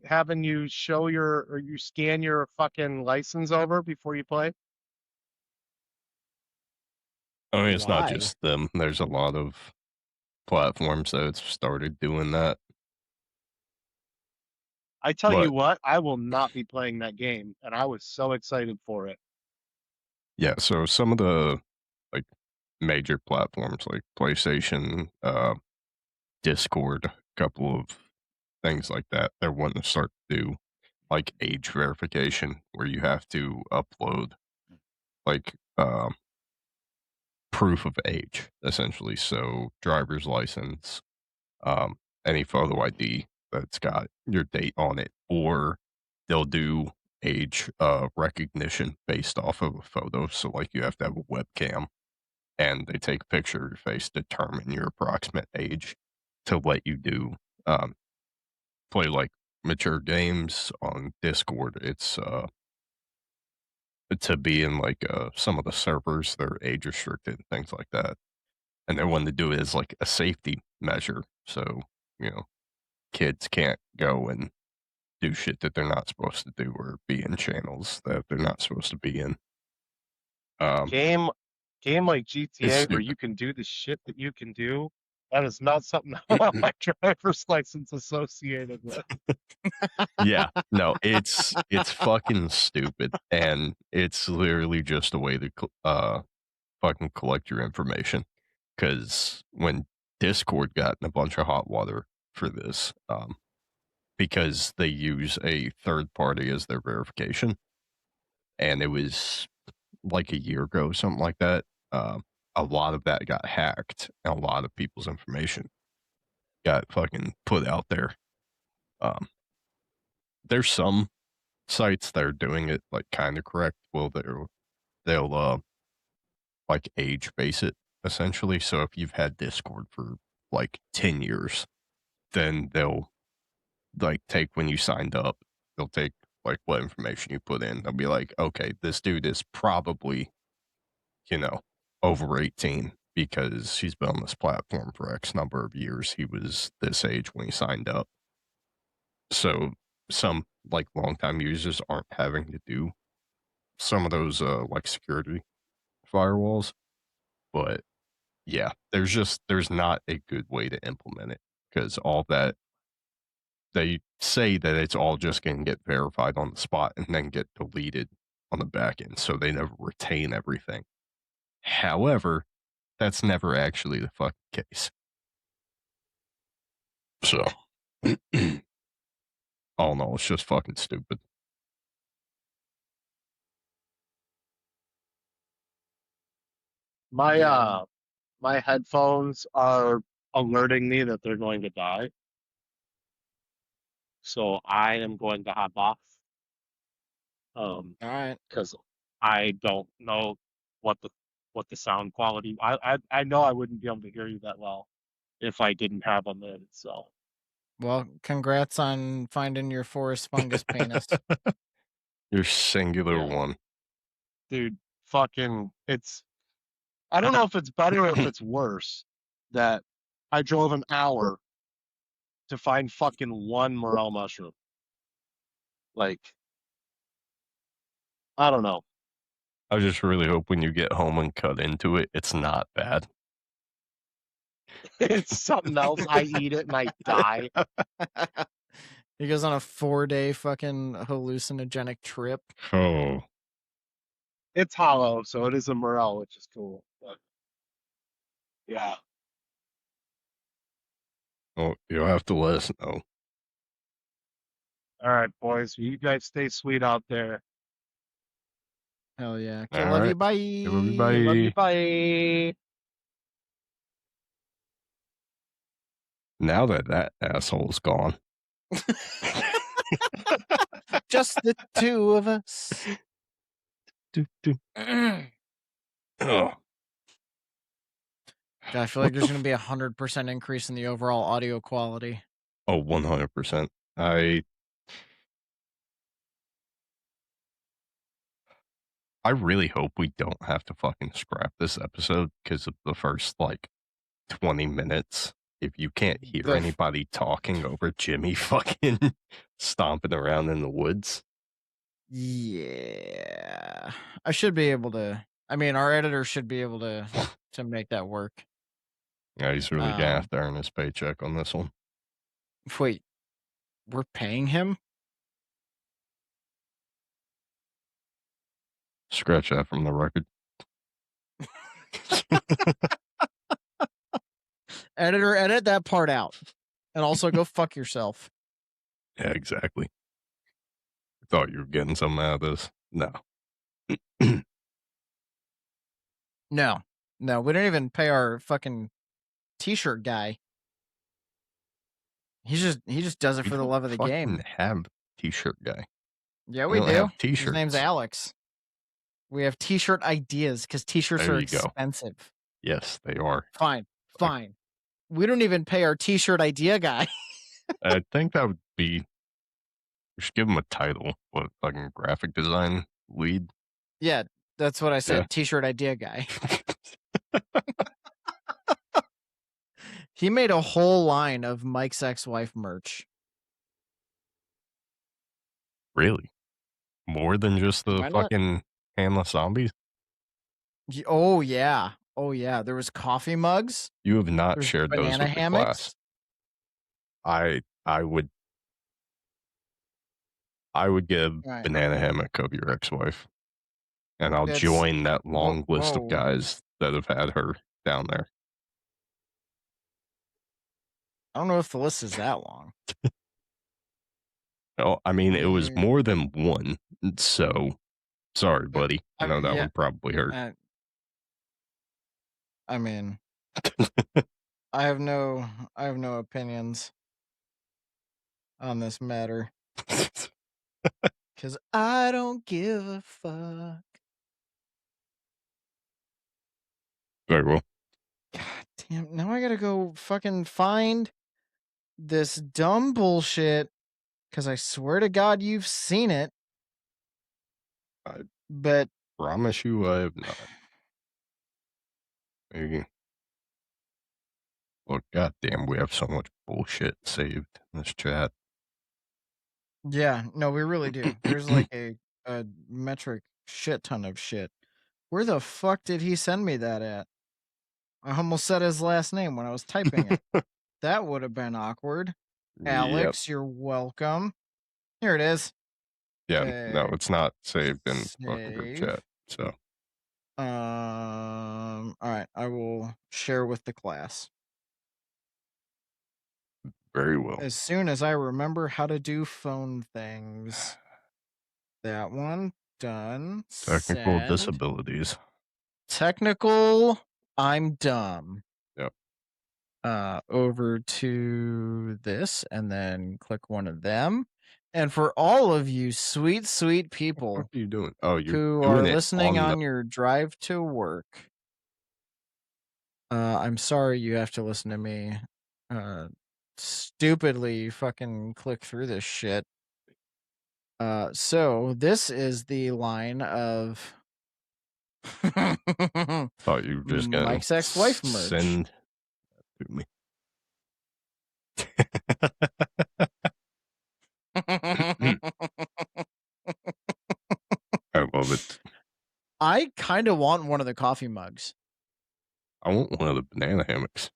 having you show your or you scan your fucking license over before you play? I mean, it's Why? not just them. There's a lot of platforms that have started doing that. I tell you But- what, I will not be playing that game, and I was so excited for it. Yeah, so some of the like major platforms like PlayStation, Discord, a couple of things like that, they're wanting to start to do like age verification where you have to upload like proof of age, essentially. So driver's license, any photo ID that's got your date on it, or they'll do age recognition based off of a photo. So like you have to have a webcam and they take a picture of your face, determine your approximate age to let you do play like mature games on Discord. It's to be in like some of the servers, they're age restricted and things like that. And they want to do it as like a safety measure. So, kids can't go and do shit that they're not supposed to do or be in channels that they're not supposed to be in. Game like GTA where stupid. you can do the shit that you can do, that is not something I want my driver's license associated with. Yeah, no, it's fucking stupid, and it's literally just a way to fucking collect your information. Because when Discord got in a bunch of hot water for this, because they use a third party as their verification, and it was like a year ago, something like that. A lot of that got hacked, and a lot of people's information got fucking put out there. There's some sites that are doing it like kind of correct. Well, they'll like age base it essentially. So if you've had Discord for like 10 years, then they'll like take when you signed up, they'll take like what information you put in. They'll be like, okay, this dude is probably, over 18 because he's been on this platform for X number of years. He was this age when he signed up. So some like longtime users aren't having to do some of those like security firewalls. But yeah, there's not a good way to implement it because all that they say that it's all just going to get verified on the spot and then get deleted on the back end, so they never retain everything. However, that's never actually the fucking case. So, all in all, it's just fucking stupid. My my headphones are alerting me that they're going to die. So I am going to hop off. All right. Because I don't know what the sound quality. I know I wouldn't be able to hear you that well if I didn't have them in. So Well, congrats on finding your forest fungus penis. Your singular Yeah. one. dude, fucking, it's. I don't know if it's better or if it's worse that I drove an hour to find fucking one morel mushroom. Like, I don't know. I just really hope when you get home and cut into it, it's not bad. It's something else. I eat it and I die. He goes on a 4-day fucking hallucinogenic trip. Oh. It's hollow, so it is a morel, which is cool. But yeah. Well, you'll have to let us know. All right, boys. You guys stay sweet out there. Hell yeah. Okay, All love right. you. Bye. Love you, bye. Love you. Bye. Now that asshole's gone. Just the two of us. Oh. God, I feel like there's going to be 100% increase in the overall audio quality. Oh, 100%. I really hope we don't have to fucking scrap this episode because of the first, 20 minutes. If you can't hear anybody talking over Jimmy fucking stomping around in the woods. Yeah. I should be able to. I mean, our editor should be able to make that work. Yeah, he's really gonna have to earn his paycheck on this one. Wait, we're paying him? Scratch that from the record. Editor, edit that part out. And also go fuck yourself. Yeah, exactly. I thought you were getting something out of this. No. No, we didn't even pay our fucking t-shirt guy. He just does it for the love of the game. We have t-shirt guy. Yeah, we don't do. have t-shirts. His name's Alex. We have t-shirt ideas because t-shirts There are you go. expensive. Yes, they are. Fine. We don't even pay our t-shirt idea guy. I think that would be. We should give him a title. What, fucking graphic design lead? Yeah, that's what I said. Yeah. T-shirt idea guy. He made a whole line of Mike's ex-wife merch. Really? More than just the Why not? fucking handless zombies? Oh yeah. There was coffee mugs. You have not There's shared those with banana the hammocks. class. I would give Right. banana hammock of your ex-wife, and I'll That's- join that long list of whoa. guys that have had her down there. I don't know if the list is that long. Oh, I mean, it was Yeah. more than one. So, sorry, buddy. I know that yeah. one probably hurt. I mean, I have no opinions on this matter because I don't give a fuck. Very well. God damn! Now I gotta go fucking find this dumb bullshit because I swear to God you've seen it. I- But Promise you, I have not. Maybe. Well, goddamn, we have so much bullshit saved in this chat. yeah, no, we really do. There's like a metric shit ton of shit. Where the fuck did he send me that at? I almost said his last name when I was typing it. That would have been awkward. Alex, you're welcome. Here it is. Yep. Okay. Yeah, no, it's not saved in fucking group Save. chat. So, All right, I will share with the class very well. as soon as I remember how to do phone things. That one done. Technical Send. disabilities. Technical. I'm dumb. Yep. Over to this and then click one of them. And for all of you sweet people What are you doing? Oh, you're who doing are it listening on on your drive to work, I'm sorry you have to listen to me stupidly fucking click through this shit. So this is the line of Thought you were just gonna Mike's ex-wife merch. send that to me. I love it. I kind of want one of the coffee mugs. I want one of the banana hammocks.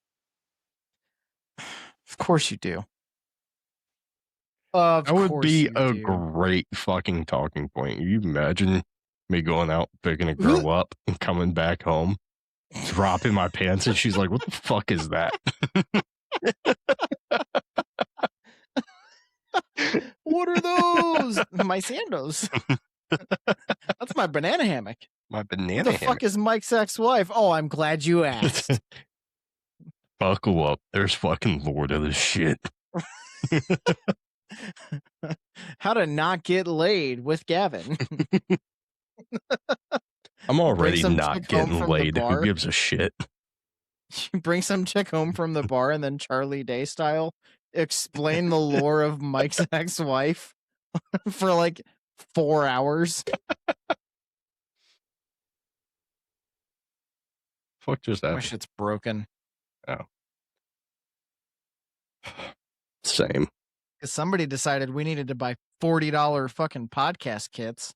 Of course you do. Of That would course be you a do. great fucking talking point. You imagine me going out picking a girl up and coming back home, dropping my pants, and she's like, "What the fuck is that?" What are those? My Sandos. That's my banana hammock. My Who banana the hammock. fuck is Mike's ex-wife? Oh, I'm glad you asked. Buckle up. There's fucking Lord of this shit. How to not get laid with Gavin. I'm already some not chick home getting from the laid. Who bar. gives a shit? You bring some chick home from the bar and then Charlie Day style explain the lore of Mike's ex-wife for like 4 hours. Fuck just My happened. shit's broken. Same. Because somebody decided we needed to buy $40 fucking podcast kits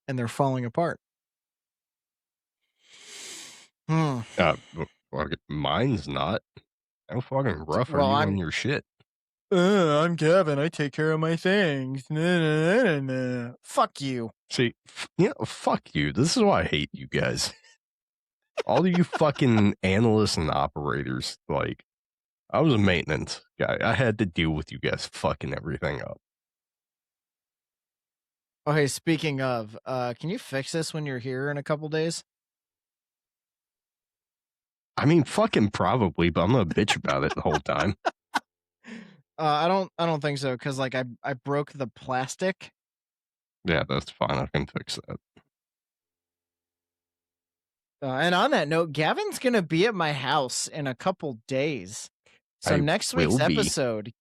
and they're falling apart. Mine's not. How fucking rough Well, are you I'm- on your shit? I'm Gavin. I take care of my things. Fuck you. See, fuck you. This is why I hate you guys. All of you fucking analysts and operators, like, I was a maintenance guy. I had to deal with you guys fucking everything up. Oh, hey, speaking of, can you fix this when you're here in a couple days? I mean, fucking probably, but I'm gonna bitch about it the whole time. I don't think so, because like I broke the plastic. Yeah, that's fine. I can fix that. And on that note, Gavin's gonna be at my house in a couple days. So I next week's will be. episode,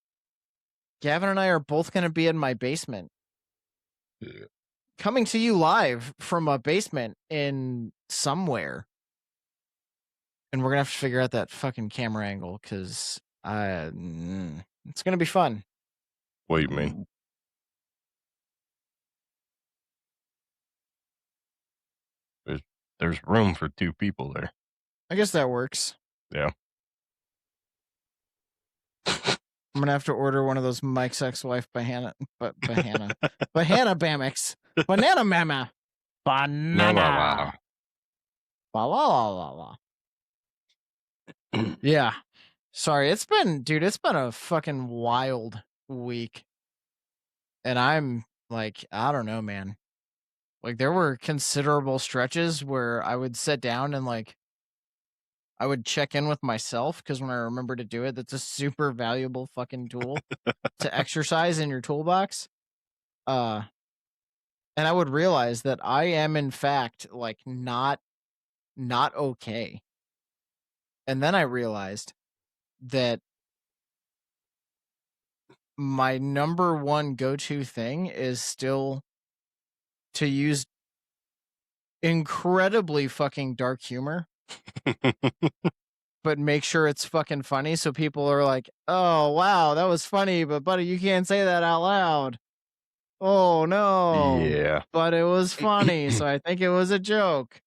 Gavin and I are both gonna be in my basement. Yeah. Coming to you live from a basement in somewhere. And we're gonna have to figure out that fucking camera angle because it's gonna be fun. What do you mean? There's room for 2 people there. I guess that works. Yeah. I'm gonna have to order one of those Mike's ex-wife Bahana Bamix. Banana mama. Banana. La la la la la. Yeah. Sorry, it's been a fucking wild week. And I'm like, I don't know, man. Like there were considerable stretches where I would sit down and like I would check in with myself because when I remember to do it, that's a super valuable fucking tool to exercise in your toolbox. And I would realize that I am in fact like not okay. And then I realized that my number one go-to thing is still to use incredibly fucking dark humor, but make sure it's fucking funny so people are like, oh, wow, that was funny, but buddy, you can't say that out loud. Oh, no. Yeah. But it was funny, so I think it was a joke.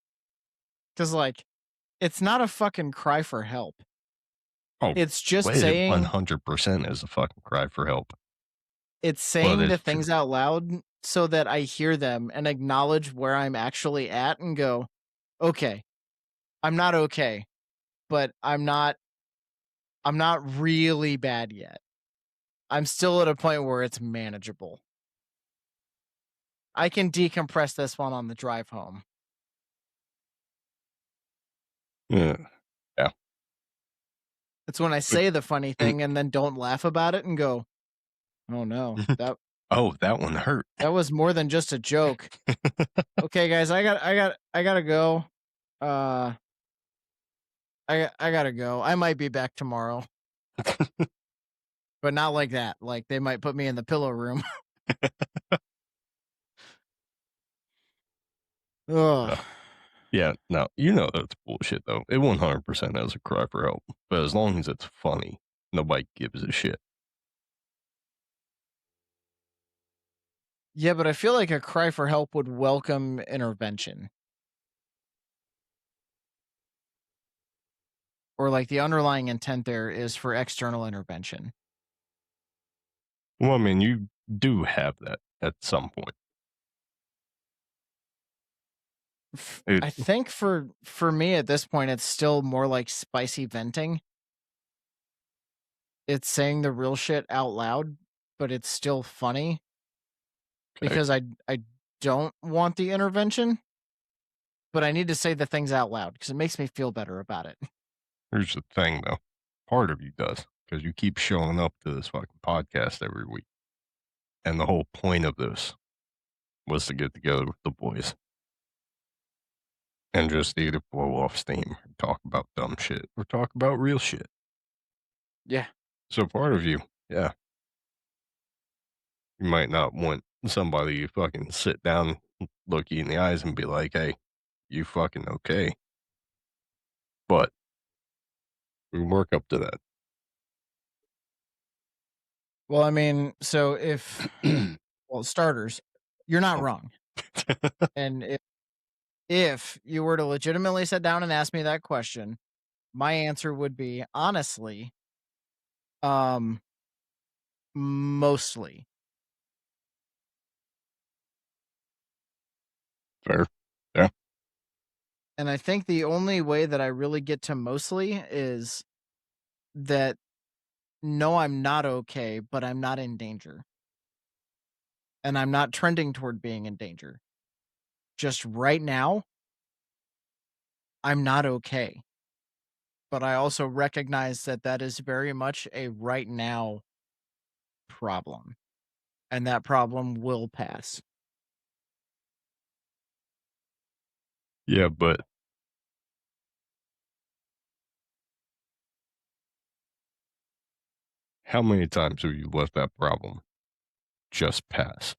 Because, like, it's not a fucking cry for help. Oh, it's just wait, saying 100% is a fucking cry for help. It's saying the that's things out loud so that I hear them and acknowledge where I'm actually at and go, okay, I'm not okay, but I'm not really bad yet. I'm still at a point where it's manageable. I can decompress this one on the drive home. Yeah. It's when I say the funny thing and then don't laugh about it and go, oh no, that one hurt. That was more than just a joke. Okay, guys, I gotta go. I gotta go. I might be back tomorrow. But not like that. Like they might put me in the pillow room. Ugh. Yeah, no, that's bullshit though. It 100% is a cry for help. But as long as it's funny, nobody gives a shit. Yeah, but I feel like a cry for help would welcome intervention. Or like the underlying intent there is for external intervention. Well, I mean, you do have that at some point. I think for me at this point, it's still more like spicy venting. It's saying the real shit out loud, but it's still funny Okay. because I don't want the intervention, but I need to say the things out loud because it makes me feel better about it. Here's the thing, though. Part of you does, because you keep showing up to this fucking podcast every week. And the whole point of this was to get together with the boys and just either blow off steam or talk about dumb shit or talk about real shit. Yeah. So part of you, yeah. You might not want somebody to fucking sit down, look you in the eyes and be like, hey, you fucking okay. But we work up to that. Well, I mean, so if, well, starters, you're not wrong. And if you were to legitimately sit down and ask me that question, my answer would be honestly, mostly. Fair. Yeah. And I think the only way that I really get to mostly is that no, I'm not okay, but I'm not in danger. And I'm not trending toward being in danger. Just right now, I'm not okay. But I also recognize that that is very much a right now problem. And that problem will pass. Yeah, but how many times have you let that problem just pass?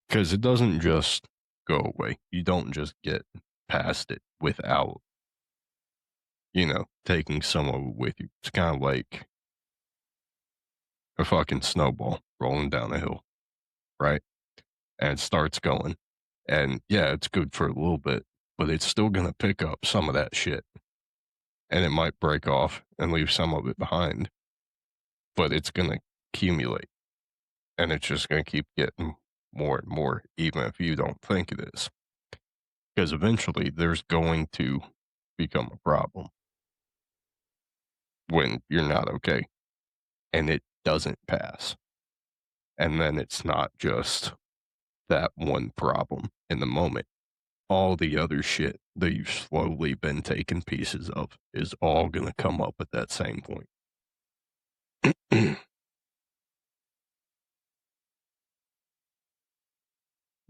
Because it doesn't just go away. You don't just get past it without, taking some of it with you. It's kind of like a fucking snowball rolling down a hill, right? And it starts going. And yeah, it's good for a little bit, but it's still going to pick up some of that shit. And it might break off and leave some of it behind, but it's going to accumulate. And it's just going to keep getting more and more, even if you don't think it is. Because eventually there's going to become a problem when you're not okay and it doesn't pass. And then it's not just that one problem in the moment. All the other shit that you've slowly been taking pieces of is all going to come up at that same point.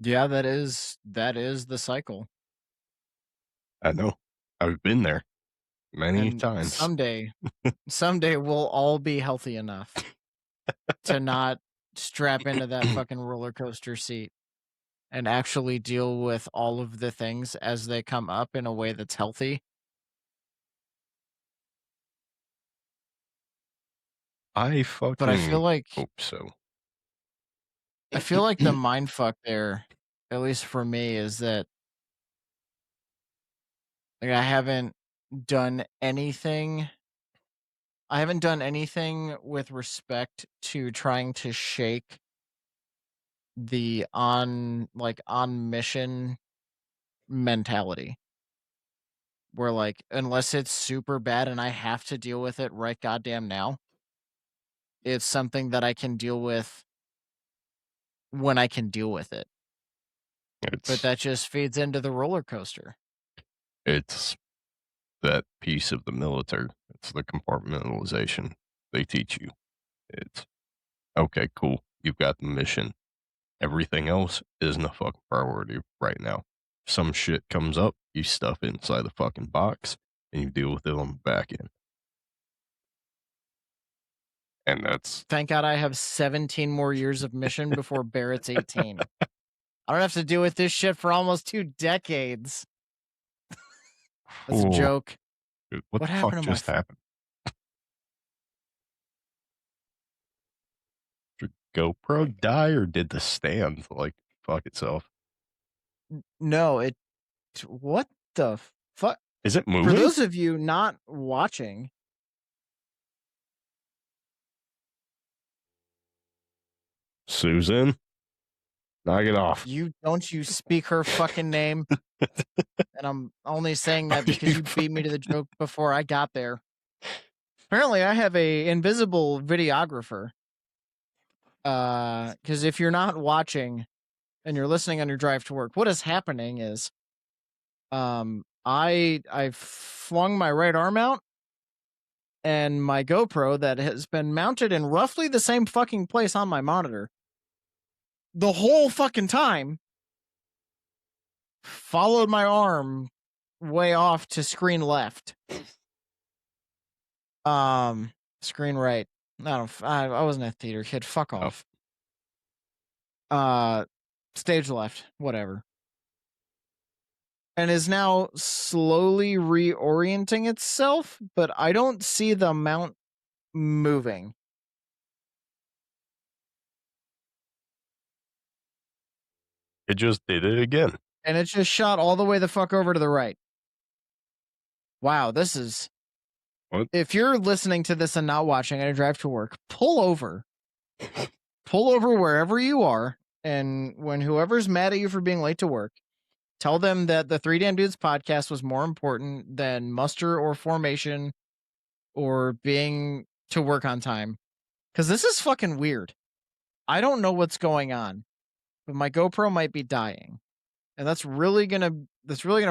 Yeah, that is the cycle. I know. I've been there many And times. someday we'll all be healthy enough to not strap into that fucking roller coaster seat and actually deal with all of the things as they come up in a way that's healthy. I fucking But I feel like hope so. the mind fuck there, at least for me, is that like I haven't done anything with respect to trying to shake the on mission mentality. Where like unless it's super bad and I have to deal with it right goddamn now, it's something that I can deal with when I can deal with it. But that just feeds into the roller coaster. It's that piece of the military. It's the compartmentalization they teach you. It's okay, cool. You've got the mission. Everything else isn't a fucking priority right now. Some shit comes up, you stuff it inside the fucking box, and you deal with it on the back end. And that's Thank God I have 17 more years of mission before Barrett's 18. I don't have to deal with this shit for almost 2 decades. That's a joke. Dude, what the happened fuck to my just happened? Did GoPro die or did the stand fuck itself? No, what the fuck? Is it moving? For those of you not watching, Susan, knock it off. you speak her fucking name. And I'm only saying that because you beat me to the joke before I got there. Apparently, I have a invisible videographer. Because if you're not watching and you're listening on your drive to work, what is happening is, I flung my right arm out, and my GoPro that has been mounted in roughly the same fucking place on my monitor the whole fucking time followed my arm way off to screen left. Screen right. I wasn't a theater kid. Fuck off. Stage left. Whatever. And is now slowly reorienting itself, but I don't see the mount moving. It just did it again. And it just shot all the way the fuck over to the right. Wow, this is... What? If you're listening to this and not watching and I drive to work, pull over. Pull over wherever you are, and when whoever's mad at you for being late to work, tell them that the Three Damn Dudes podcast was more important than muster or formation or being to work on time. Because this is fucking weird. I don't know what's going on, but my GoPro might be dying. And that's really gonna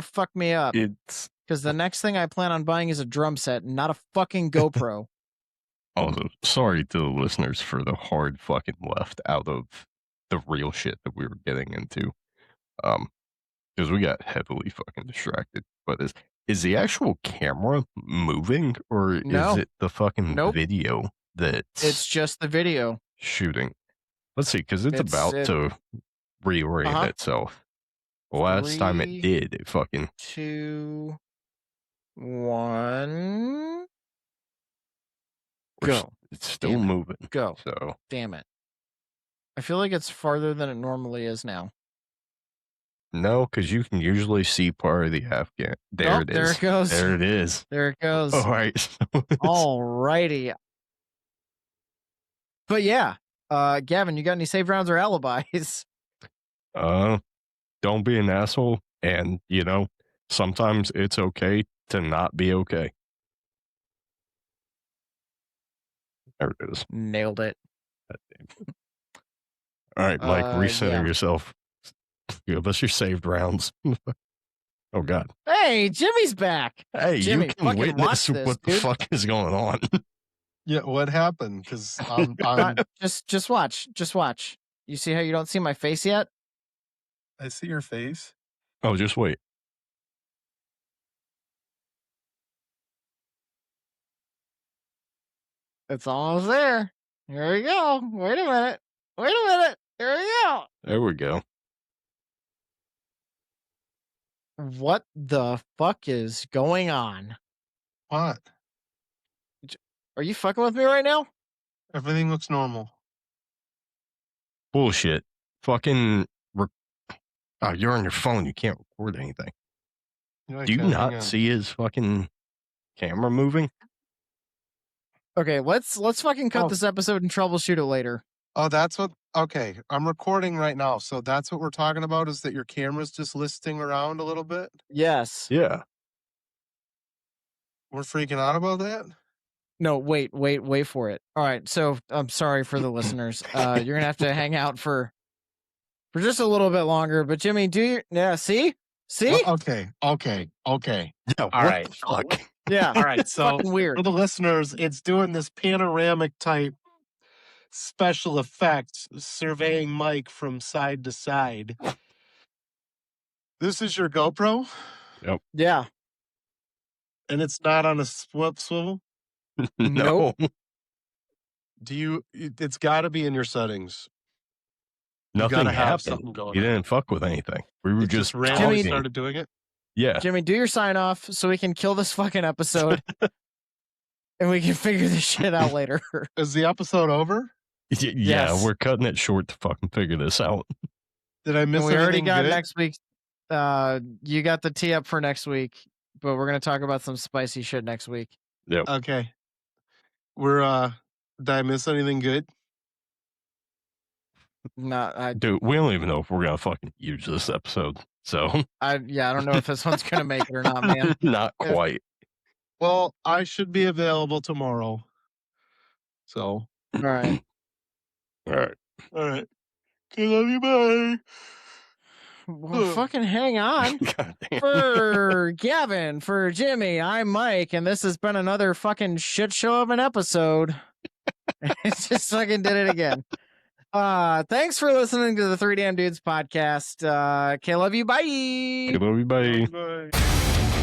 fuck me up. It's Because the next thing I plan on buying is a drum set, and not a fucking GoPro. also sorry to the listeners for the hard fucking left out of the real shit that we were getting into. Because we got heavily fucking distracted. But is the actual camera moving, or No. is it the fucking Nope. video that's It's just the video. shooting? Let's see, because it's It's- about it- to reorient Uh-huh. itself. The last time 3, it did, it fucking 2, 1. we're s- Go. it's still Damn it. moving. Go. So Damn it. I feel like it's farther than it normally is now. no, because you can usually see part of the Afghan. There Nope, it is. there it goes. There it is. There it goes. All right. So it's- Alrighty. But yeah, Gavin, you got any save rounds or alibis? Don't be an asshole, and sometimes it's okay to not be okay. There it is. Nailed it. All right, Mike, recenter yeah. yourself. Give us your saved rounds. Oh God. Hey, Jimmy's back. Hey, Jimmy, you can fucking witness watch this, what the dude. fuck is going on. Yeah, what happened? Because I'm Just watch. Just watch. You see how you don't see my face yet? I see your face. Oh, just wait. It's almost there. Here we go. Wait a minute. Wait a minute. Here we go. There we go. What the fuck is going on? What? Are you fucking with me right now? Everything looks normal. Bullshit. Fucking. Oh, you're on your phone. You can't record anything. Yeah, I Do you can, hang not on. see his fucking camera moving? Okay, let's fucking cut Oh. this episode and troubleshoot it later. Oh, that's what. Okay, I'm recording right now, so that's what we're talking about. Is that your camera's just listing around a little bit? Yes. Yeah. We're freaking out about that. No, wait for it. All right, so I'm sorry for the listeners. You're gonna have to hang out for just a little bit longer. But Jimmy, see? Well, okay. Yeah. All right. The fuck? Yeah. All right. So Fucking weird. for the listeners, it's doing this panoramic type special effects, surveying Mike from side to side. This is your GoPro, Yeah. and it's not on a swivel. No. Do you? It's got to be in your settings. You Nothing gotta have happened. something going You on. didn't fuck with anything. We were It just randomly talking. started doing it. Yeah. Jimmy, do your sign off so we can kill this fucking episode. And we can figure this shit out later. Is the episode over? Yeah, Yes. we're cutting it short to fucking figure this out. Did I miss And we already anything got good? next week. You got the tee up for next week, but we're gonna talk about some spicy shit next week. Okay. We're did I miss anything good? Dude, we don't even know if we're gonna fucking use this episode. So I don't know if this one's gonna make it or not, man. not quite. Well, I should be available tomorrow. So All right. All right. All right. Okay, love you. Bye. Well, fucking hang on. God damn. For Gavin, for Jimmy, I'm Mike, and this has been another fucking shit show of an episode. It just fucking did it again. Thanks for listening to the Three Damn Dudes podcast. Okay, love you. Bye. Love you, bye. Bye.